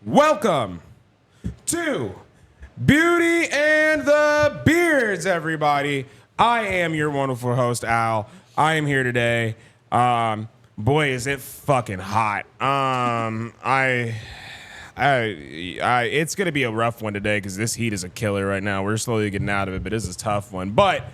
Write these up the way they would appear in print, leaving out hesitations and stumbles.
Welcome to Beauty and the Beards, everybody. I am your wonderful host, Al. I am here today. Boy, is it fucking hot. It's gonna be a rough one today because this heat is a killer right now. We're slowly getting out of it, but this is a tough one. But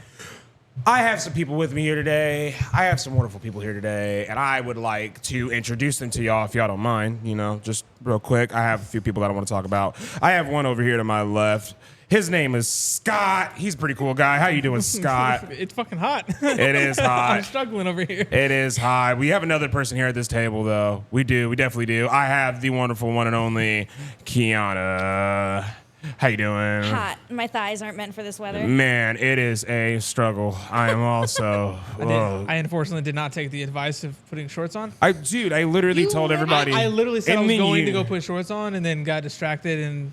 I have some people with me here today. I have some wonderful people here today, and I would like to introduce them to y'all if y'all don't mind. You know, just real quick. I have a few people that I want to talk about. I have one over here to my left. His name is Scott. He's a pretty cool guy. How you doing, Scott? It's fucking hot. It is hot. I'm struggling over here. It is hot. We have another person here at this table, though. We do. We definitely do. I have the wonderful one and only Kiana. How you doing? Hot. My thighs aren't meant for this weather. Man, it is a struggle. I am also. I unfortunately did not take the advice of putting shorts on. I literally told everybody. I literally said I and was then going to go put shorts on and then got distracted and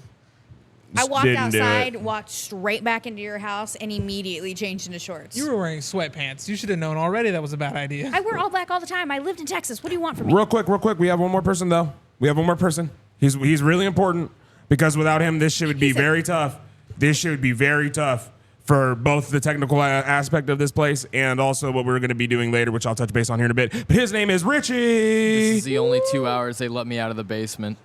I walked didn't do it. outside, walked straight back into your house, and immediately changed into shorts. you were wearing sweatpants. You should have known already that was a bad idea. I wear all black all the time. I lived in Texas. What do you want from me? Real quick. We have one more person, though. We have one more person. He's really important because without him, this shit would be very tough. This shit would be very tough for both the technical aspect of this place and also what we're going to be doing later, which I'll touch base on here in a bit. But his name is Richie. This is the only 2 hours they let me out of the basement.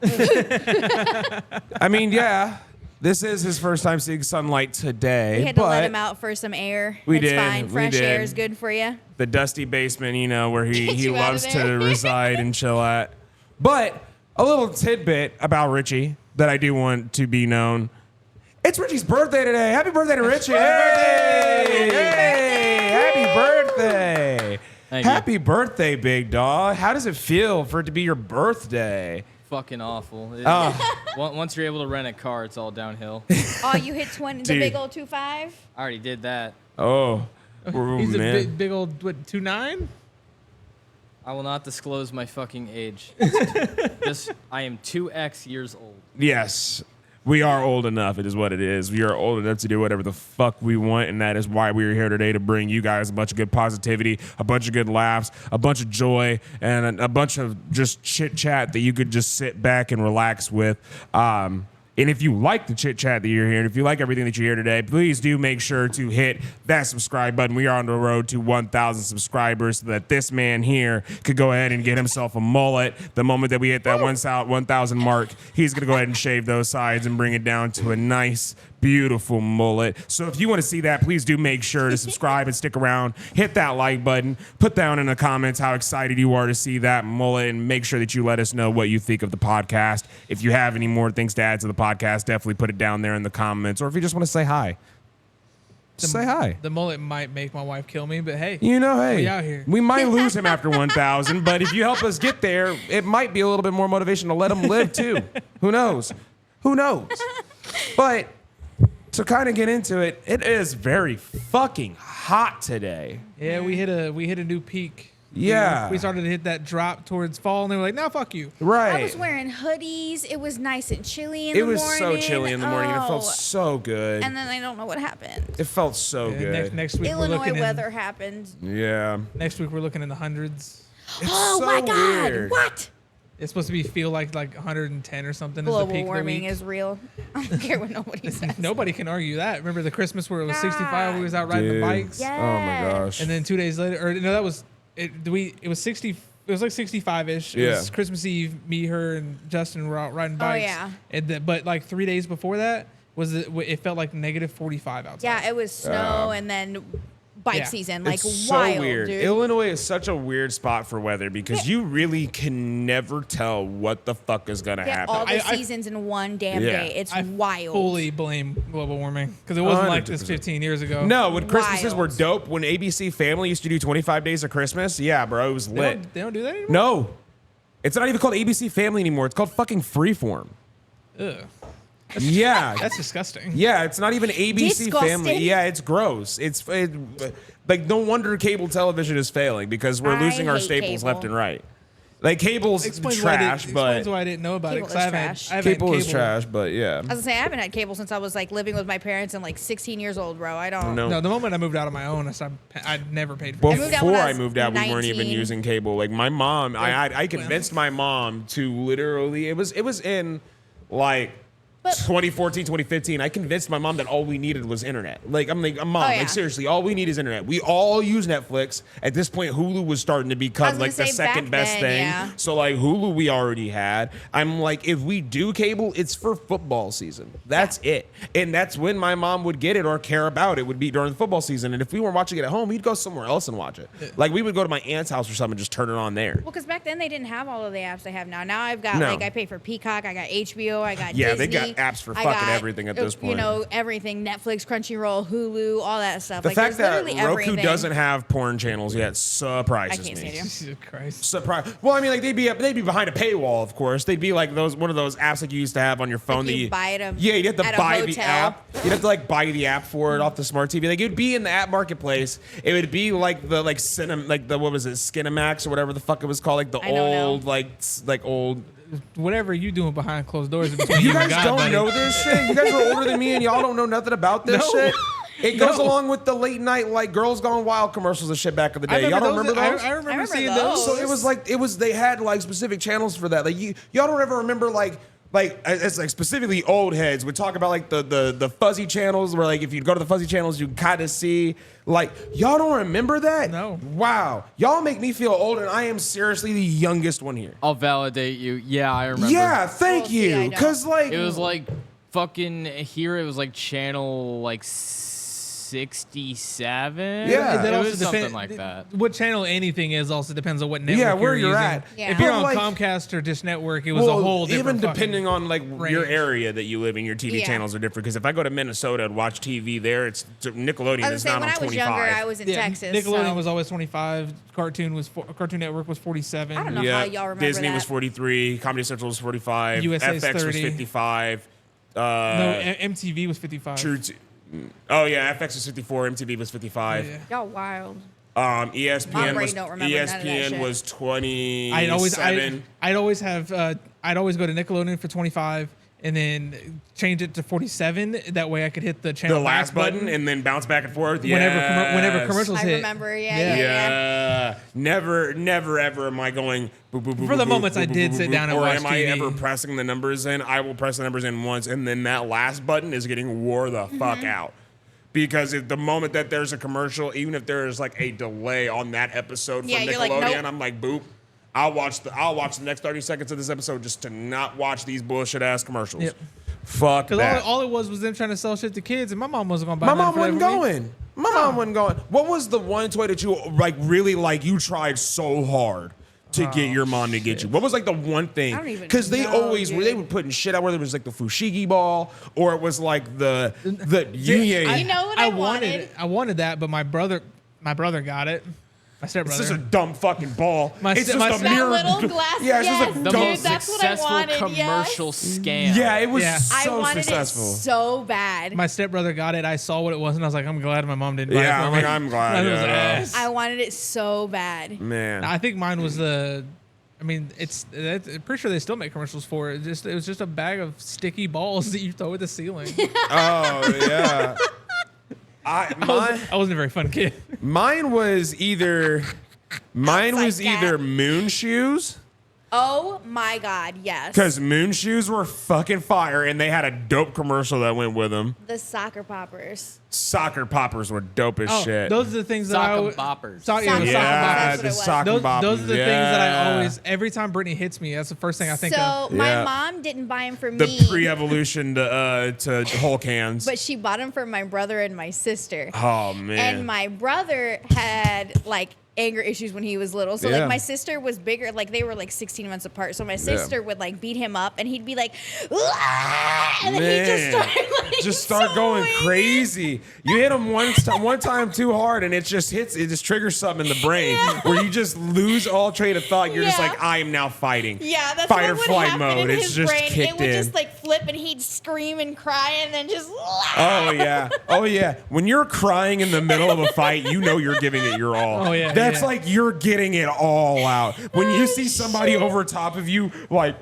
I mean, yeah. This is his first time seeing sunlight today. We had to but let him out for some air. We it's did, fine. we Fresh did. air is good for you. The dusty basement, you know, where he you out loves of to there. reside and chill at. But a little tidbit about Richie that I do want to be known. It's Richie's birthday today. Happy birthday to Richie. Hey! Happy birthday. Thank you. Happy birthday, big dog. How does it feel for it to be your birthday? Fucking awful. Oh. Once you're able to rent a car, it's all downhill. Oh, you hit 20, the Dude. big old 2.5? I already did that. Oh. He's a man. big old, 2'9"? I will not disclose my fucking age. I am 2x years old. Yes, we are old enough. It is what it is. We are old enough to do whatever the fuck we want, and that is why we are here today to bring you guys a bunch of good positivity, a bunch of good laughs, a bunch of joy, and a bunch of just chit chat that you could just sit back and relax with. And if you like the chit chat that you're hearing, if you like everything that you hear today, please do make sure to hit that subscribe button. We are on the road to 1,000 subscribers so that this man here could go ahead and get himself a mullet. The moment that we hit that 1,000 mark, he's going to go ahead and shave those sides and bring it down to a nice, beautiful mullet. So if you want to see that, please do make sure to subscribe and stick around. Hit that like button. Put down in the comments how excited you are to see that mullet, and make sure that you let us know what you think of the podcast. If you have any more things to add to the podcast, definitely put it down there in the comments. Or if you just want to say hi, just say hi. The mullet might make my wife kill me, but hey. You know, hey, we out here. we might lose him after 1,000, but if you help us get there, it might be a little bit more motivation to let him live too. Who knows? Who knows? But to kind of get into it, it is very fucking hot today. Yeah, we hit a new peak. Yeah. We started to hit that drop towards fall, and they were like, "No, fuck you." Right. I was wearing hoodies. It was nice and chilly in It the morning. was so chilly in the morning, and it felt Oh. so good. And then I don't know what happened. It felt so good. Next week we're Illinois looking weather happened. Yeah. Next week we're looking in the hundreds. It's Oh so my God! weird. What? It's supposed to feel like 110 or something. is the Global peak of the warming week. is real. I don't care what nobody says. Nobody can argue that. Remember the Christmas where it was 65? We was out riding Dude. the bikes, Yeah. Oh my gosh. and then 2 days later, or no, that was it. It was 60. It was like 65-ish. It Yeah. was Christmas Eve. Me, her, and Justin were out riding bikes. yeah. And but like 3 days before that it felt like negative 45 outside. Yeah, it was snow and then bike Yeah. season, like It's wild, so weird. dude. Illinois is such a weird spot for weather because you really can never tell what the fuck is gonna Get happen. all the I- seasons in one damn Yeah. day. It's I wild. fully blame global warming because it wasn't like this 100%. 15 years ago. No, when Christmases were Wild. dope, when ABC Family used to do 25 days of Christmas, yeah, bro, it was lit. They don't do that anymore. No, it's not even called ABC Family anymore. It's called fucking Freeform. Ugh. Yeah, That's disgusting. yeah, it's not even ABC Family. Disgusting. Yeah, it's gross. Like no wonder cable television is failing because we're I losing our hate staples cable. left and right. Like cable's Explains trash, explains but why I didn't know about Cable it. is 'Cause I haven't- trash. I haven't cable is cable. trash. But yeah, I was gonna say I haven't had cable since I was like living with my parents and like 16 years old, bro. I don't. no. No, the moment I moved out on my own, I never paid for it. moved out when Before I I was moved out, we weren't even 19. using cable. Like my mom, I convinced my mom to literally. It was in like But- 2014, 2015, I convinced my mom that all we needed was internet. Like, I'm like, Mom, Oh, yeah. like, seriously, all we need is internet. We all use Netflix. At this point, Hulu was starting to I become was like the gonna say, second back best then, thing. yeah. So, like, Hulu we already had. I'm like, if we do cable, it's for football season. That's it. And that's when my mom would get it or care about it, would be during the football season. And if we weren't watching it at home, we'd go somewhere else and watch it. Like, we would go to my aunt's house or something and just turn it on there. Well, because back then they didn't have all of the apps they have now. Now I've got No. like I pay for Peacock, I got HBO, I got Yeah, Disney, they got apps for I fucking got, everything at this You point. know, everything: Netflix, Crunchyroll, Hulu, all that stuff. The like, fact there's that literally Roku everything. doesn't have porn channels yet surprises I can't me. stand you. Jesus Christ. Surprise! Well, I mean, like they'd be behind a paywall, of course. They'd be like one of those apps like you used to have on your phone. Like that you buy it yeah, you'd have to at a buy the hotel. app. You'd have to like buy the app for it off the smart TV. Like it would be in the app marketplace. It would be like the what was it, Skinamax or whatever the fuck it was called, like the I don't know. old like old. Whatever you doing behind closed doors is between You you guys and God, don't buddy. know this shit. You guys are older than me, and y'all don't know nothing about this No. shit. It goes No. along with the late night like Girls Gone Wild commercials and shit back in the day. Y'all don't remember those? I remember remember seeing those. those. So it was they had like specific channels for that. Like y'all don't ever remember like it's like specifically old heads would talk about like the fuzzy channels where like if you go to the fuzzy channels you kind of see like y'all don't remember that? No. Wow. Y'all make me feel old and I am seriously the youngest one here. I'll validate you. Yeah, I remember. Yeah, thank Well, see, I you. don't. Cause like It was like fucking here. It was like channel like 67. Yeah. That it also was something depend- like that. What channel anything is also depends on what network yeah, where you're you're using. at. Yeah. If you're But, on like, Comcast or Dish Network, it was a whole different even depending on like your range. area that you live in, your TV Yeah. channels are different. Because if I go to Minnesota and watch TV there, it's Nickelodeon I was is saying not when on I was 25. younger, I was in Yeah, Texas. Nickelodeon so was always 25. Cartoon Network was 47. I don't know how y'all remember Disney that. was 43. Comedy Central was 45. USA's FX was 30. 55. No, MTV was 55. True. Oh yeah, FX was 54. MTV was 55. Yeah. Y'all wild. My ESPN brain was don't remember none of that ESPN shit. was 27. I'd always go to Nickelodeon for 25 and then change it to 47. That way I could hit the channel the last button and then bounce back and forth. whenever Yes. whenever commercials I hit. remember, Yeah. yeah. Never, ever am I going. Boop, boop, boop, For the boop, moments boop, I boop, did boop, sit boop, down and or watch am I TV. ever pressing the numbers in? I will press the numbers in once, and then that last button is getting wore the fuck out. Because if the moment that there's a commercial, even if there is like a delay on that episode from Yeah, you're Nickelodeon, like, nope. I'm like, boop. I'll watch the next 30 seconds of this episode just to not watch these bullshit ass commercials. Yep. Fuck Because that. all it was them trying to sell shit to kids, and my mom wasn't going to buy My nothing mom for that wasn't for me. going. My mom wasn't going. What was the one toy that you like really like? You tried so hard to get your mom to get you. What was like the one thing? I don't even Because they know, always were. They dude. were putting shit out. Whether it was like the fushigi ball or it was like the Yunyang. You know what I wanted? I wanted that, but my brother got it. My It's stepbrother. just a dumb fucking ball. My It's step- just my a step- mirror. That little glass. Yeah, it's yes, just a The dumb. dude, most that's what I successful wanted. commercial Yes. scam. Yeah, it was Yeah. so I wanted successful. it so bad. My stepbrother got it. I saw what it was, and I was like, I'm glad my mom didn't buy Yeah, it I for mean, me. I'm glad. It was Yeah. ass. I wanted it so bad. Man. I think mine was the. I mean, I'm pretty sure they still make commercials for it. It was just a bag of sticky balls that you throw at the ceiling. Oh yeah. I wasn't a very fun kid. Mine was either Outside cat. moon shoes. Oh my god, yes. Because moon shoes were fucking fire, and they had a dope commercial that went with them. The soccer poppers. Soccer poppers were dope as Oh, shit. those are the things that Sock I 'em would. boppers. Sock, Sock 'em yeah, boppers, yeah, that's what the it was. sock and boppers. those are the things that I yeah. always. Every time Brittany hits me, that's the first thing I think So of. Yeah. my mom didn't buy them for The me, pre-evolution to Hulk hands. but she bought them for my brother and my sister. Oh man. And my brother had like anger issues when he was little. So Yeah. like my sister was bigger, like they were like 16 months apart. So my sister would like beat him up and he'd be like, "Ah!" and then he just started like just start going so crazy. You hit him one time too hard, and it just triggers something in the brain where you just lose all train of thought. You're just Yeah. like, I am now fighting. Yeah, that's fight what or would flight happen mode. in It's his just brain. kicked It would in. just like flip and he'd scream and cry and then just Oh yeah, oh yeah. When you're crying in the middle of a fight, you know you're giving it your all. Oh, yeah, That's yeah. like you're getting it all out. When you see somebody over top of you, like,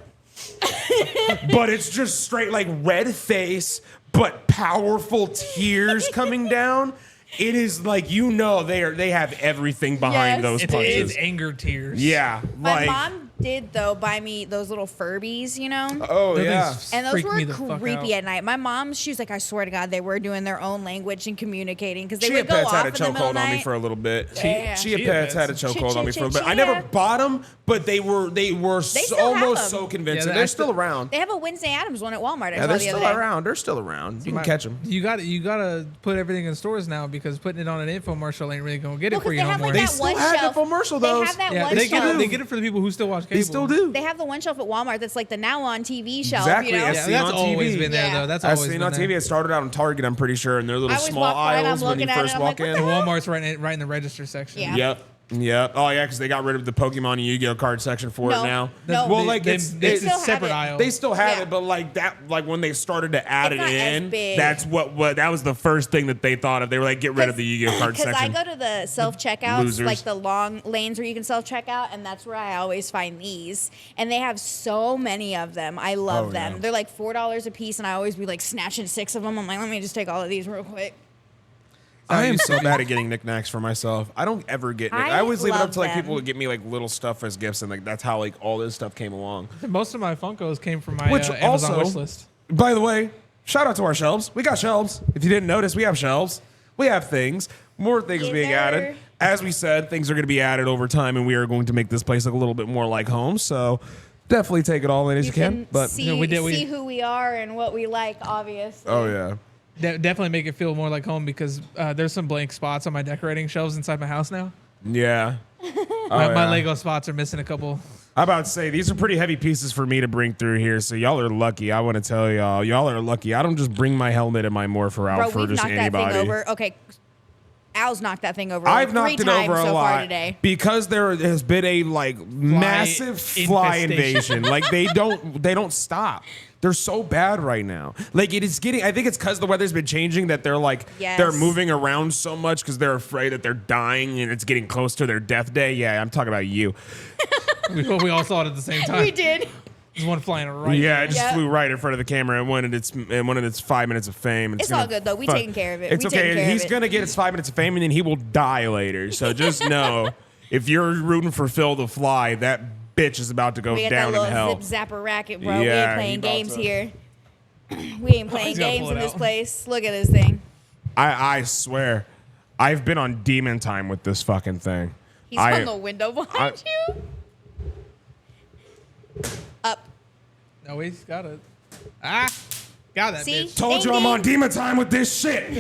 but it's just straight like red face, but powerful tears coming down. It is like they have everything behind Yes. those It's punches. anger tears. Yeah, My like mom did though buy me those little Furbies, you know. Oh Those yeah. things And those freak were me the fuck creepy out. at night. My mom, she was like, I swear to God, they were doing their own language and communicating because they Chia would go Pets off had a in the middle of chokehold on me night. for a little bit. Yeah. Chia Chia Pets Pets. had a chokehold on me for a little bit. I Chia. never bought them, but they were still have almost them. so convincing. Yeah, they're I still still- around. They have a Wednesday Addams one at Walmart. I Yeah, saw they're the still other day. around. They're still around. You can catch them. You gotta put everything in stores now because putting it on an infomercial ain't really gonna get it Well, for 'cause you they no have more. like They that still one have shelf. infomercial, They those. have that yeah, one they shelf. get it for the people who still watch cable. They still do. They have the one shelf at Walmart that's like the now on TV shelf. Exactly, You know? I've Yeah, seen that's on always TV. been there Yeah. though. That's I've always seen been on TV. there. It started out in Target, I'm pretty sure, and their little I always small walk by and I'm aisles when you looking at it, first I'm like, walk what in. the And hell? Walmart's right in the register section. Yeah. Yep. Yep. Oh yeah, because they got rid of the Pokemon and Yu-Gi-Oh card section for No. it now. No. Well, They- like they- it's they still have separate it. aisle. they still have Yeah. it, but like that, like when they started to add It's it not as in, big. that's what that was the first thing that they thought of. They were like, get rid of the Yu-Gi-Oh card Because I section. go to the self checkouts, Losers. like the long lanes where you can self check out, and that's where I always find these. And they have so many of them. I love Oh, them. yeah. They're like $4 a piece, and I always be like snatching 6 of them. I'm like, let me just take all of these real quick. I am so bad at getting knickknacks for myself. I don't ever get. I I always leave it up love to like them. people to get me like little stuff as gifts, and like that's how like all this stuff came along. Most of my Funkos came from my Which Amazon also, wish list. by the way, shout out to our shelves. We got shelves. If you didn't notice, we have shelves. We have things. More things Yes, being sir. added. As we said, things are going to be added over time, and we are going to make this place look a little bit more like home. So definitely take it all in as you can. But see, Yeah, we- see who we are and what we like, obviously. oh yeah. Definitely make it feel more like home because there's some blank spots on my decorating shelves inside my house now. Yeah. My yeah. Lego spots are missing a couple. I'm about to say these are pretty heavy pieces for me to bring through here, so y'all are lucky. I want to tell y'all are lucky. I don't just bring my helmet and my morpher out Bro, for we've just knocked anybody. that thing over. Okay, Al's knocked that thing over I've like 3 knocked it times over a so lot far today. because there has been a like massive fly infestation. invasion. Like they don't stop. They're so bad right now. Like it is getting. I think it's because the weather's been changing that they're like Yes. they're moving around so much because they're afraid that they're dying and it's getting close to their death day. Yeah, I'm talking about you. We all saw it at the same time. We did. There's one flying right. Yeah, it just Yep. flew right in front of the camera and wanted its 5 minutes of fame. It's all good, though. We taking care of it. It's We taking okay. care of He's it. gonna get his 5 minutes of fame and then he will die later. So just know, if you're rooting for Phil the Fly, that bitch is about to go We got down that in little hell. zip zapper racket, bro. we Yeah, ain't playing he about games to- here. We ain't playing He's gonna games pull in it this out. place. Look at this thing. I swear, I've been on demon time with this fucking thing. He's on the window behind you. Up. No, he's got it. Ah, got that See? bitch. Told Ding, you I'm ding. on demon time with this shit.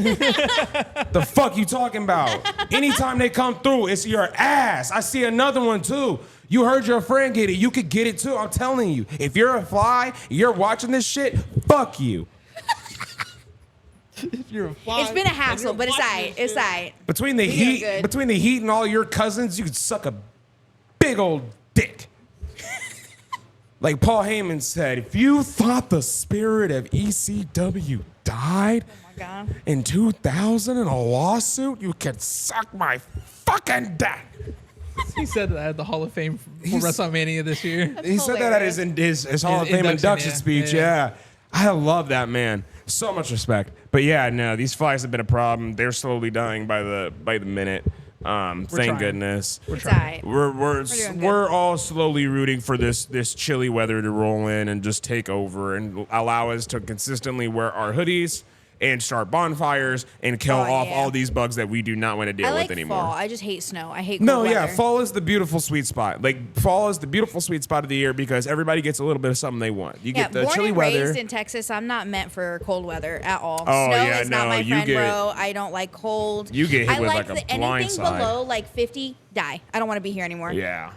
The fuck you talking about? Anytime they come through, it's your ass. I see another one too. You heard your friend get it. You could get it too. I'm telling you. If you're a fly, you're watching this shit, fuck you. You're a fly. It's been a hassle, but it's alright. It's alright. Between the We doing heat, good. between the heat and all your cousins, you could suck a big old dick. Like Paul Heyman said, if you thought the spirit of ECW died Oh my God. in 2000 in a lawsuit, you could suck my fucking dick. He said that at the Hall of Fame for He's- WrestleMania this year. He said that at his Hall of Fame induction yeah. speech. Yeah. Yeah. I love that man. So much respect. But yeah, no, these flies have been a problem. They're slowly dying by the minute. Thank trying. goodness. It's alright. We're doing we're good. all slowly rooting for this chilly weather to roll in and just take over and allow us to consistently wear our hoodies and start bonfires and kill Oh, off yeah. all these bugs that we do not want to deal I like with anymore. fall. I just hate snow. I hate No, cold yeah, weather. fall is the beautiful sweet spot. Like fall is the beautiful sweet spot of the year because everybody gets a little bit of something they want. You Yeah, get the born chilly and weather. raised in Texas, I'm not meant for cold weather at all. Oh, Snow yeah, is not no, my you friend, get- bro. I don't like cold. You get hit I with like like a anything blindside. below like 50, die. I don't want to be here anymore. Yeah.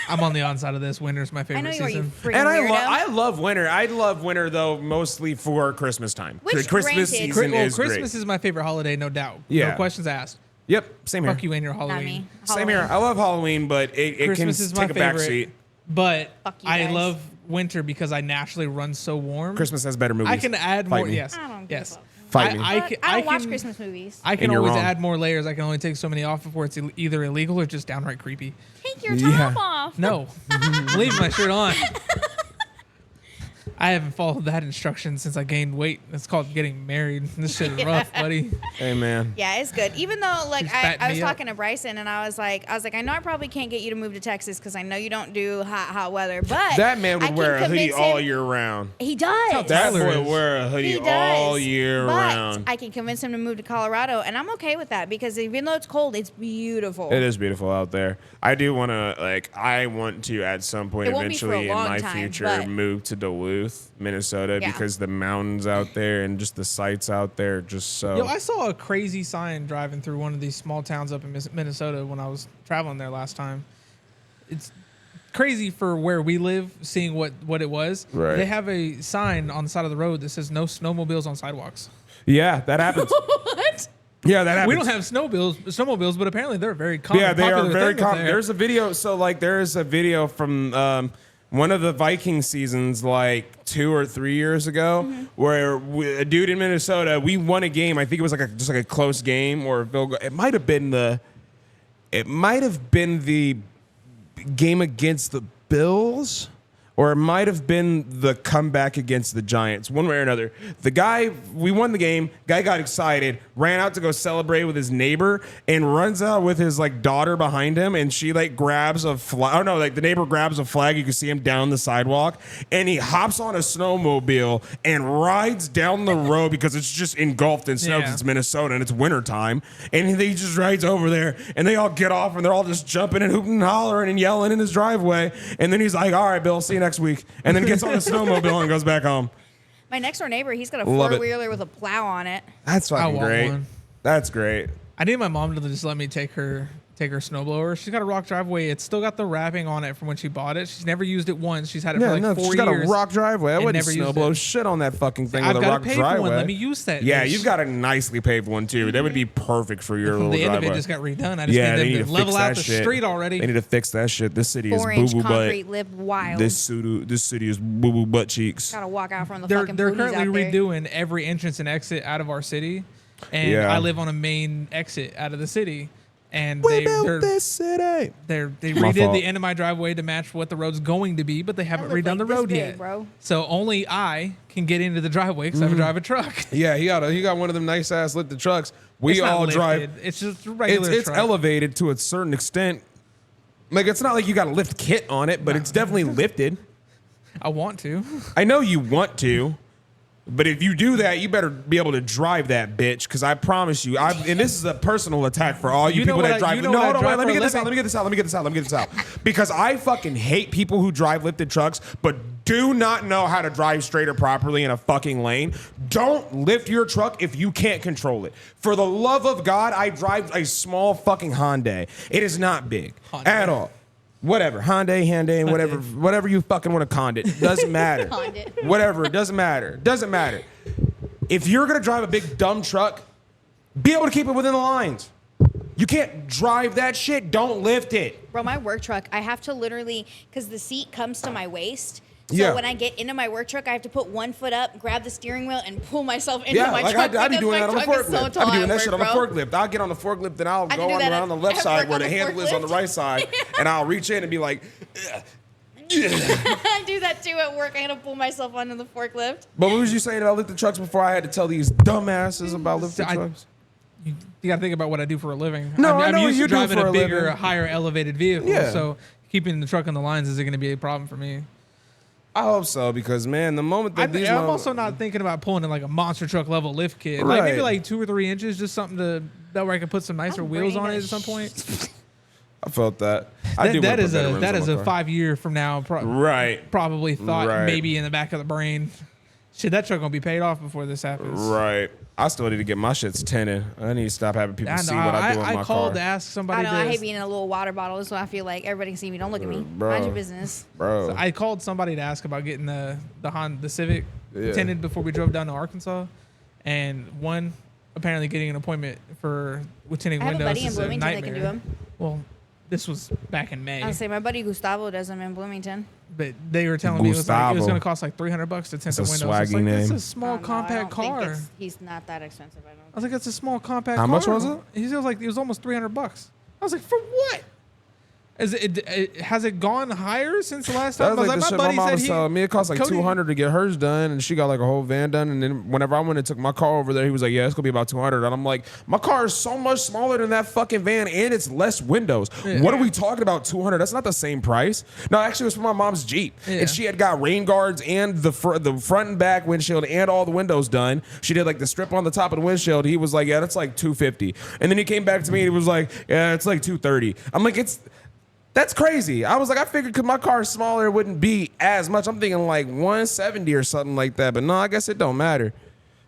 I'm on the onside of this. Winter's my I favorite know you are, you season. freaking And weirdo. I love winter. I love winter though, mostly for Christmas time. Which, The Christmas granted- season Well, is Christmas great. is my favorite holiday, no doubt. Yeah. No questions asked. Yep, same here. Fuck you and your Not Halloween. me. Same here. Halloween. I love Halloween, but it can Christmas is my take a back favorite. seat. But Fuck you I guys. love winter because I naturally run so warm. Christmas has better movies. I can add Fight more. me. Yes. I don't give Yes. a fuck. Fight me. I But can, I don't watch can- Christmas movies. I can And you're always wrong. add more layers. I can only take so many off before it's either illegal or just downright creepy. Take your Yeah. top off. No, I'm leaving my shirt on. I haven't followed that instruction since I gained weight. It's called getting married. This shit is rough, buddy. Hey, man. Yeah, it's good. Even though, like, She's I fattening was me up. talking to Bryson, and I was like, I know I probably can't get you to move to Texas because I know you don't do hot weather. But That man I would can wear a hoodie convince all him- year round. He does. That That Tyler boy is. would wear a hoodie He does. all year but round. I can convince him to move to Colorado, and I'm okay with that because even though it's cold, it's beautiful. It is beautiful out there. I do want to, I want to at some point It won't be for a eventually in long my time, future but- move to Duluth, Minnesota, Yeah. because the mountains out there and just the sights out there are just so. Yo, I saw a crazy sign driving through one of these small towns up in Minnesota when I was traveling there last time. It's crazy for where we live, seeing what it was. Right. They have a sign on the side of the road that says no snowmobiles on sidewalks. Yeah, that happens. What? Yeah, that happens. We don't have snowmobiles, but apparently they're very common. Yeah, they are popular very thing up common. there. There's a video. So, there is a video from one of the Viking seasons, 2 or 3 years ago, where a dude in Minnesota, we won a game. I think it was just a close game, or it might have been the game against the Bills. Or it might have been the comeback against the Giants, one way or another. We won the game. Guy got excited, ran out to go celebrate with his neighbor, and runs out with his daughter behind him. And she grabs a flag. Oh no, the neighbor grabs a flag. You can see him down the sidewalk, and he hops on a snowmobile and rides down the road because it's just engulfed in snow because Yeah. it's Minnesota and it's wintertime. And he just rides over there, and they all get off, and they're all just jumping and hooting and hollering and yelling in his driveway. And then he's like, "All right, Bill, see you next week," and then gets on a snowmobile and goes back home. My next door neighbor, he's got a Love it. four-wheeler with a plow on it. That's fucking want great. one. That's great. I need my mom to just let me take her snowblower. She's got a rock driveway. It's still got the wrapping on it from when she bought it. She's never used it once. She's had it for 4 she's years. got a rock driveway. I and wouldn't never used snowblow it. shit on that fucking thing I've with a got rock a paved driveway. one. Let me use that. Yeah, bitch. you've got a nicely paved one too. That would be perfect for your little The end driveway. of it just got redone. I just Yeah, they need need them to to level fix out that the shit. street already. They need to fix that shit. This city is 4-inch boo boo concrete butt. lip wild. This city is boo boo butt cheeks. Gotta walk out from the They're fucking they're booties currently out there. redoing every entrance and exit out of our city, and Yeah. I live on a main exit out of the city. And We they built this city. they My redid fault. the end of my driveway to match what the road's going to be, but they haven't look redone like the this road big, yet. bro. So only I can get into the driveway because I drive a truck. Yeah, he got one of them nice ass lifted trucks. We It's not all drive. lifted. It's just a regular It's truck. elevated to a certain extent. It's not like you got a lift kit on it, but it's definitely lifted. I want to. I know you want to, but if you do that, you better be able to drive that bitch. Because I promise you, and this is a personal attack for all you You know people what that I- drive. you know No, what I hold on, drive wait, let for me a get this out. living? Let me get this out. Because I fucking hate people who drive lifted trucks, but do not know how to drive straight or properly in a fucking lane. Don't lift your truck if you can't control it. For the love of God, I drive a small fucking Hyundai. It is not big Hyundai. at all. Whatever, Hyundai, whatever you fucking want to cond it. Doesn't matter. Hyundai. Whatever, it doesn't matter. Doesn't matter. If you're gonna drive a big dumb truck, be able to keep it within the lines. You can't drive that shit. Don't lift it. Bro, my work truck, I have to literally, because the seat comes to my waist. So Yeah. when I get into my work truck, I have to put one foot up, grab the steering wheel, and pull myself into Yeah, my like truck. I be because doing my that on the truck is forklift. so I tall be doing at that work, shit on the bro. forklift. I'll get on the forklift, then I'll I go do on that around the at left side work where on the the handle is on the forklift. right side, and I'll reach in and be like, "Ugh." I do that too at work. I had to pull myself onto the forklift. But what was you saying about lifted trucks before I had to tell these dumbasses about lifted I- trucks? You got to think about what I do for a living. No, I I'm know what used you to do driving for a a bigger, living. higher elevated vehicle. Yeah. So keeping the truck on the lines isn't going to be a problem for me. I hope so, because man, the moment that these I'm also not thinking about pulling in like a monster truck level lift kit. Like maybe Right. like 2 or 3 inches, just something that where I can put some nicer I'm wheels bringing on it that at some point. I felt that. I do That wanna is put better rims that on is my a car. 5 year from now. Right. Probably thought Right. maybe in the back of the brain. Shit, that truck gonna be paid off before this happens. Right. I still need to get my shits tinted. I need to stop having people I see know. what I do with I my called car. to ask somebody. I know. I to- hate being in a little water bottle, so I feel like everybody can see me. Don't look at me. Bro. Mind your business. Bro. I called somebody to ask about getting the Civic Yeah. tinted before we drove down to Arkansas, and one apparently getting an appointment with tinting I have a windows buddy in is a Bloomington that nightmare. can do them. Well, this was back in May, I'll say my buddy Gustavo does them in Bloomington. but they were telling me it was Gustavo. going to cost like $300 to tint That's the a windows. It's swaggy like, name. It's a small I don't know, I compact don't think car. he's not that expensive. I don't. I was like, it's a small compact How car. much was it? He was like, it was almost $300. I was like, for what? Has it gone higher since the last That time? was like the shit my mom was telling me. It cost like Cody- $200 to get hers done, and she got like a whole van done. And then whenever I went and took my car over there, he was like, "Yeah, it's gonna be about $200." And I'm like, "My car is so much smaller than that fucking van, and it's less windows. Yeah. What are we talking about? $200? That's not the same price." No, actually, it was for my mom's Jeep, Yeah. and she had got rain guards and the front and back windshield and all the windows done. She did like the strip on the top of the windshield. He was like, "Yeah, that's like $250." And then he came back to me and he was like, "Yeah, it's like $230." I'm like, That's crazy. I was like, I figured because my car is smaller, it wouldn't be as much. I'm thinking like 170 or something like that. But no, I guess it don't matter.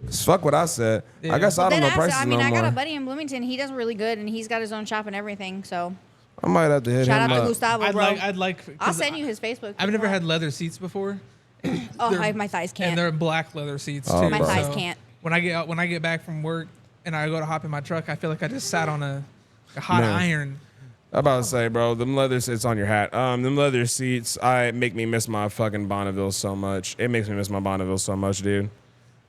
'Cause fuck what I said. Yeah. I guess I don't know prices I mean, no I got more. a buddy in Bloomington. He does really good, and he's got his own shop and everything. So I might have to hit shout him out to up. Gustavo, I'd bro. like. I'll 'cause send you his Facebook. I've never had leather seats before. Oh, my thighs can't. And they're black leather seats Oh, too. My bro. thighs So can't. When I get back from work and I go to hop in my truck, I feel like I just sat on a hot Man. iron. I'm about to say, bro, them leather seats on your hat. Them leather seats, make me miss my fucking Bonneville so much. It makes me miss my Bonneville so much, dude.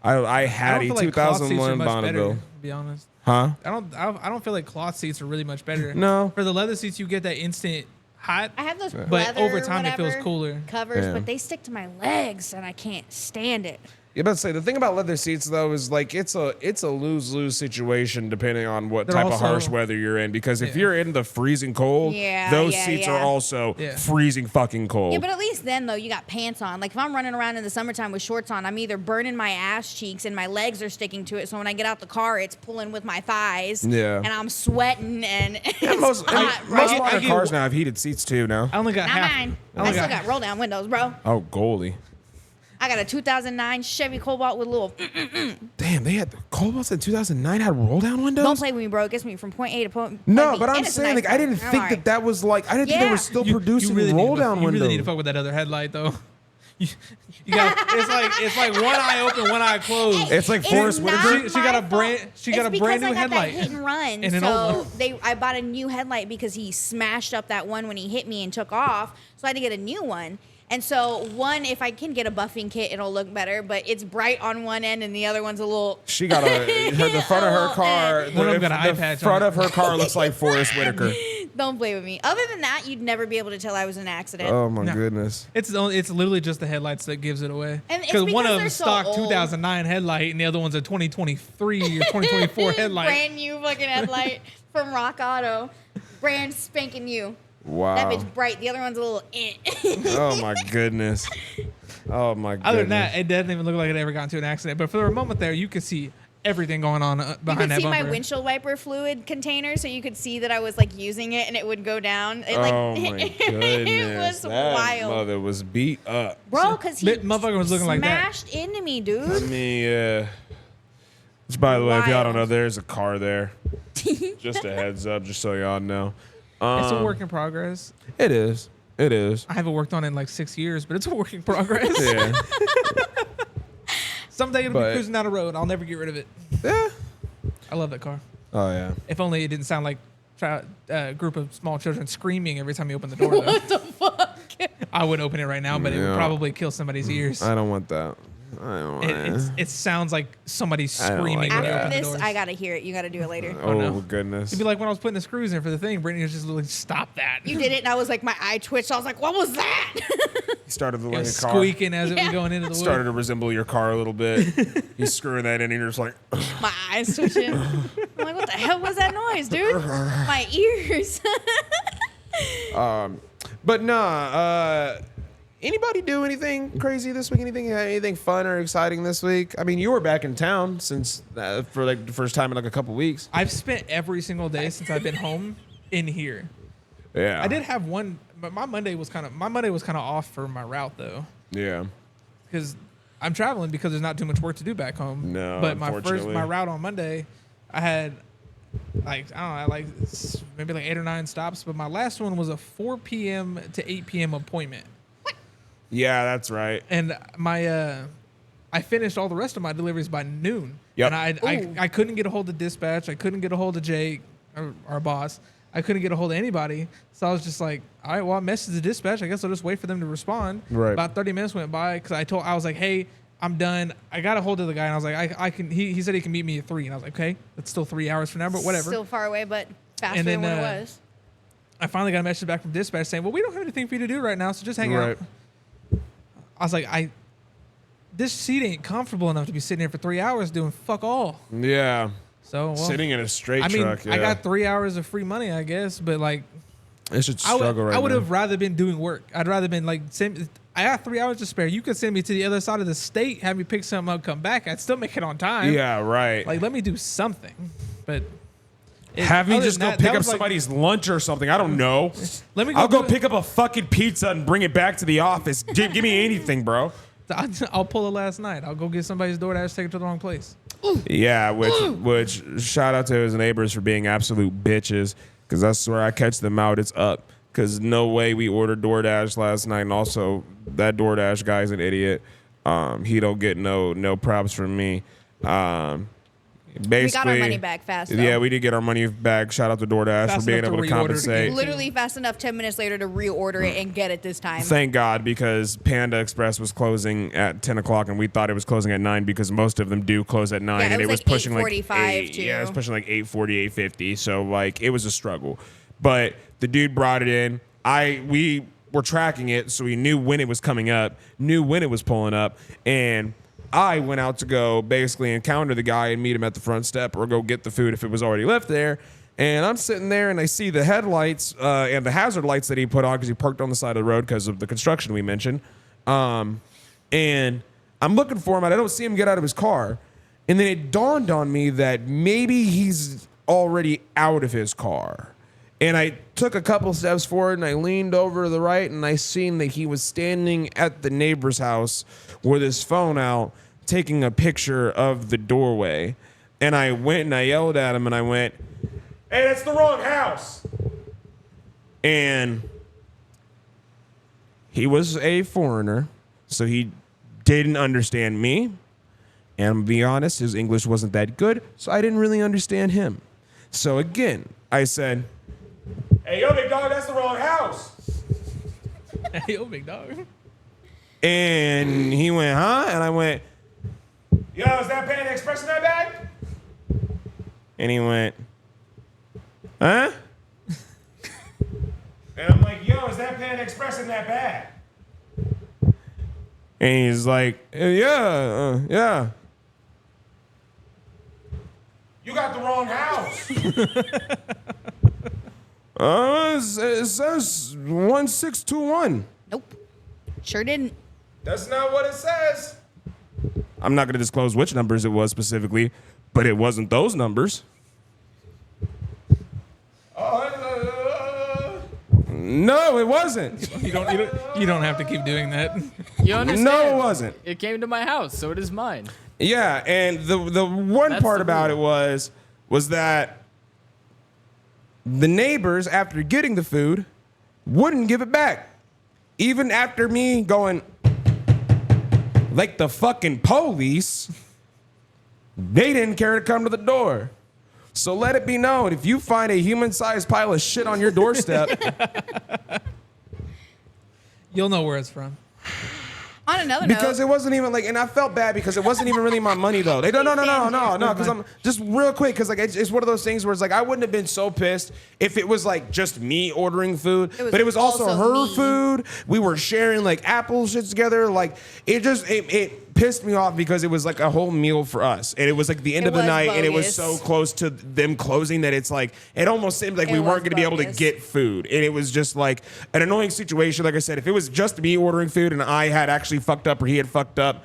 I had a I don't feel like cloth seats are 2001 much Bonneville. better, to be honest. Huh? I don't feel like cloth seats are really much better. No. For the leather seats, you get that instant hot. I have those But leather, over time, it feels whatever cooler. covers, Yeah. but they stick to my legs, and I can't stand it. Yeah, but say the thing about leather seats though is like it's a lose-lose situation depending on what They're type of also- harsh weather you're in. Because if Yeah. you're in the freezing cold, Yeah, those yeah, seats yeah. are also Yeah. freezing fucking cold. Yeah, but at least then though you got pants on. Like if I'm running around in the summertime with shorts on, I'm either burning my ass cheeks and my legs are sticking to it. So when I get out the car, it's pulling with my thighs. Yeah. And I'm sweating and it's And most hot, bro. most modern get- cars now have heated seats too now. I only got Not half. mine. I I only still got- got roll down windows, bro. Oh, goalie. I got a 2009 Chevy Cobalt with little. Damn, they had the Cobalts in 2009 had roll-down windows? Don't play with me, bro. It gets me from point A to point No, B. but I'm And it's a saying nice like I car. didn't I'm think alright. that was like I didn't think they Yeah. were still You producing really need to roll-down you windows. really need to fuck with that other headlight though. You got it's like one eye open, one eye closed. It's like Forrest not Whitaker. She got a my brand- fault. she got It's a brand new because I got headlight. that hit and run. And an old So one. I bought a new headlight because he smashed up that one when he hit me and took off. So I had to get a new one. And so one, if I can get a buffing kit, it'll look better. But it's bright on one end and the other one's a little. She got the front of her car. One of them got an eye The patch on front it. of her car looks like Forrest Whitaker. Don't play with me. Other than that, you'd never be able to tell I was in an accident. Oh my No. goodness. It's literally just the headlights that gives it away. And it's one because of they're them's so stock old. 2009 headlight and the other one's a 2023 or 2024 headlight. Brand new fucking headlight from Rock Auto. Brand spanking new. Wow. That bitch bright. The other one's a little. Oh my goodness. Oh my goodness. Other than that, it doesn't even look like it ever got into an accident. But for a moment there, you could see everything going on You behind could that see my bumper. windshield wiper fluid container, so you could see that I was like using it, and it would go down. It, like, Oh my goodness. it was that wild, mother was beat up. bro. Because he Motherfucker was looking like that. smashed into me, I dude. mean, which, by the way, if y'all don't Wild. know, there's a car there. Just a heads up, just so y'all know. It's a work in progress. It is. It is. I haven't worked on it in like 6 years, but it's a work in progress. Yeah. Someday it'll But- be cruising down the road. I'll never get rid of it. Yeah. I love that car. Oh yeah. If only it didn't sound like a group of small children screaming every time you open the door. Though. What the fuck? I would open it right now, but it would Yeah. probably kill somebody's ears. I don't want that. I don't want It sounds like somebody's I don't screaming like when you that. open After the this, doors. I gotta hear it. You gotta do it later. Oh no. goodness. It'd be like when I was putting the screws in for the thing. Brittany was just like, "Stop that!" You did it, and I was like, my eye twitched. I was like, what was that? He started to It like was a car. squeaking as it was going into the wood. Started to resemble your car a little bit. He's screwing that in, and you're just like, My eyes twitching. I'm like, what the hell was that noise, dude? My ears. But nah. Anybody do anything crazy this week? Anything fun or exciting this week? I mean, you were back in town since for like the first time in like a couple weeks. I've spent every single day since I've been home in here. Yeah. I did have one, but my Monday was kind of off for my route though, Yeah. because I'm traveling because there's not too much work to do back home. No, but unfortunately. my route on Monday, I had maybe like 8 or 9 stops, but my last one was a 4 p.m. to 8 p.m. appointment, Yeah, that's right. and I finished all the rest of my deliveries by noon. Yep. And I couldn't get a hold of dispatch. I couldn't get a hold of Jake, our boss. I couldn't get a hold of anybody. So I was just like, all right, well, I messaged the dispatch. I guess I'll just wait for them to respond. Right. About 30 minutes went by because I was like, hey, I'm done. I got a hold of the guy, and I was like, I can. He said he can meet me at 3, and I was like, okay, that's still 3 hours from now, but whatever. Still far away, but faster And than then, what it was. I finally got a message back from dispatch saying, well, we don't have anything for you to do right now, so just hang out. I was like, this seat ain't comfortable enough to be sitting here for 3 hours doing fuck all. Yeah. So well, sitting in a straight I mean, truck. Yeah. I got 3 hours of free money, I guess, but like, I should struggle I would have rather been doing work. I'd rather been like, I got 3 hours to spare. You could send me to the other side of the state, have me pick something up, come back. I'd still make it on time. Yeah, right. Like, let me do something. But have me other just than go that, pick that up was like- somebody's lunch or something. I don't know. Let me I'll go do it. pick up a fucking pizza and bring it back to the office. Give me anything, bro. I'll pull it last night. I'll go get somebody's DoorDash, take it to the wrong place. Yeah, which shout out to his neighbors for being absolute bitches. Because I swear I catch them out, it's up. Because no way we ordered DoorDash last night, and also that DoorDash guy's an idiot. He don't get no props from me. Basically, we got our money back fast, though. Yeah, we did get our money back. Shout out to DoorDash Fast for being enough to able to reorder it compensate. again. Literally fast enough 10 minutes later to reorder it and get it this time. Thank God, because Panda Express was closing at 10 o'clock, and we thought it was closing at 9 because most of them do close at 9. Yeah, and it it was was like pushing like 8:45 8. too. Yeah, it was pushing like 8:40, 8:50. So like it was a struggle. But the dude brought it in. We were tracking it, so we knew when it was coming up, knew when it was pulling up, and I went out to go basically encounter the guy and meet him at the front step or go get the food if it was already left there. And I'm sitting there and I see the headlights and the hazard lights that he put on because he parked on the side of the road because of the construction we mentioned. And I'm looking for him and I don't see him get out of his car. And then it dawned on me that maybe he's already out of his car. And I took a couple steps forward and I leaned over to the right and I seen that he was standing at the neighbor's house with his phone out taking a picture of the doorway. And I went and I yelled at him and I went, "Hey, that's the wrong house." And he was a foreigner, so he didn't understand me. And to be honest, his English wasn't that good, so I didn't really understand him. So again, I said, "Hey, yo, big dog, that's the wrong house." Hey, yo, big dog. And he went, "Huh?" And I went, "Yo, is that Panda Express in that bag?" And he went, "Huh?" And I'm like, "Yo, is that Panda Express in that bag?" And he's like, "Yeah, yeah." "You got the wrong house." It says 1621. Nope. Sure didn't. That's not what it says. I'm not going to disclose which numbers it was specifically, but it wasn't those numbers. No, it wasn't. You don't have to keep doing that. You understand? No, it wasn't. It came to my house, so it is mine. Yeah, and the one That's part the about rule. it was that the neighbors, after getting the food, wouldn't give it back. Even after me going, like the fucking police, they didn't care to come to the door. So let it be known, if you find a human-sized pile of shit on your doorstep, You'll know where it's from. On another because note, it wasn't even like, and I felt bad because it wasn't even really my money though. They no, because I'm just real quick because like it's one of those things where it's like I wouldn't have been so pissed if it was like just me ordering food, but it was also her me. food. We were sharing like apple shit together. Like it pissed me off because it was like a whole meal for us, and it was like the end It of the was night, and it was bogus. so close to them closing that it's like it almost seemed like It we was weren't going to be able to bogus. get food, and it was just like an annoying situation. Like I said, if it was just me ordering food and I had actually fucked up or he had fucked up,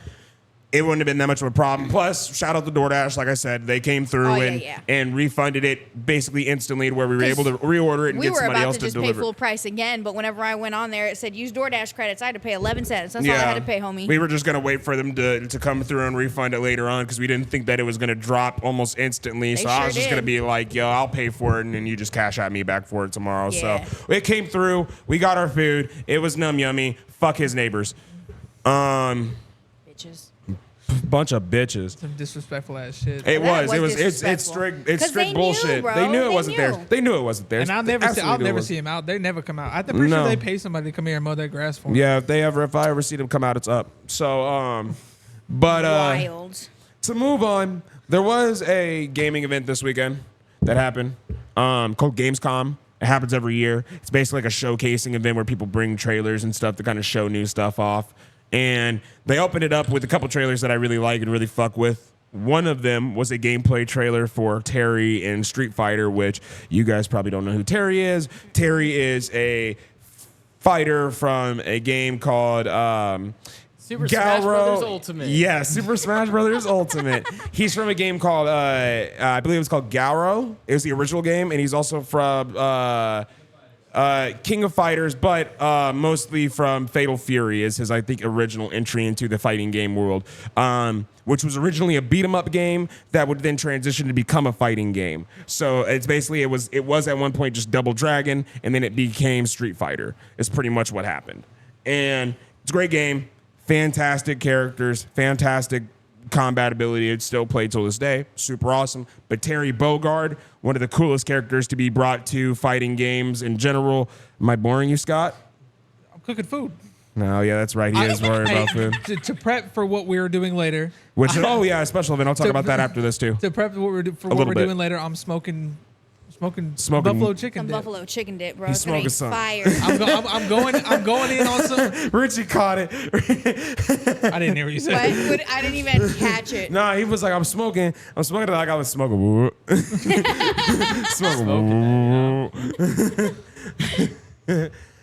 it wouldn't have been that much of a problem. Plus, shout out to DoorDash. Like I said, they came through Oh, yeah. and refunded it basically instantly to where we were able to reorder it and we get were somebody about else to to just pay deliver. full price again, but whenever I went on there, it said use DoorDash credits. I had to pay 11 cents. That's all I had to pay, homie. We were just gonna wait for them to come through and refund it later on because we didn't think that it was gonna drop almost instantly. They So I sure was just gonna did. be like, "Yo, I'll pay for it, and then you just cash at me back for it tomorrow." Yeah. So it came through. We got our food. It was num yummy. Fuck his neighbors. Bitches. Bunch of bitches. Some disrespectful ass shit. It That was. was It was. It's disrespectful. strict. It's 'Cause strict they bullshit. knew, bro. They knew it They wasn't theirs. knew. They knew it wasn't theirs. And I'll Absolutely never knew it see wasn't. him out. They never come out. I'm pretty No. sure they pay somebody to come here and mow their grass for them. Yeah, if I ever see them come out, it's up. So, but Wild. to move on, there was a gaming event this weekend that happened called Gamescom. It happens every year. It's basically like a showcasing event where people bring trailers and stuff to kind of show new stuff off. And they opened it up with a couple trailers that I really like and really fuck with. One of them was a gameplay trailer for Terry in Street Fighter, which you guys probably don't know who Terry is. Terry is a fighter from a game called Super Smash Brothers Ultimate. Yeah, Super Smash Brothers Ultimate. He's from a game called, I believe it was called Garo. It was the original game, and he's also from King of Fighters, but mostly from Fatal Fury is his, I think, original entry into the fighting game world, which was originally a beat-em-up game that would then transition to become a fighting game. So it's basically, it was at one point just Double Dragon, and then it became Street Fighter. Is pretty much what happened. And it's a great game. Fantastic characters, fantastic combat ability. It's still played till this day. Super awesome. But Terry Bogard, one of the coolest characters to be brought to fighting games in general. Am I boring you, Scott? I'm cooking food. No, yeah, that's right. He is worried about food. To prep for what we're doing later. Which is, a special event. I'll talk about that after this, too. To prep for what we're doing later, I'm smoking buffalo chicken dip. Buffalo chicken dip, bro. He's It's gonna be smoking some. fire. I'm going in on some. Richie caught it. I didn't hear what you said. What? I didn't even catch it. Nah, he was like, I'm smoking it like I was smoking.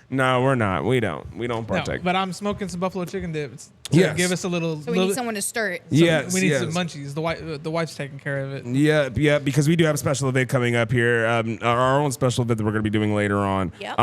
No, we're not. We don't partake. No, but I'm smoking some buffalo chicken dip. Yes. Give us a little. So we need someone to stir it. Yes, we need yes. some munchies. The wife's taking care of it. Yeah, because we do have a special event coming up here. Our own special event that we're going to be doing later on. Yep.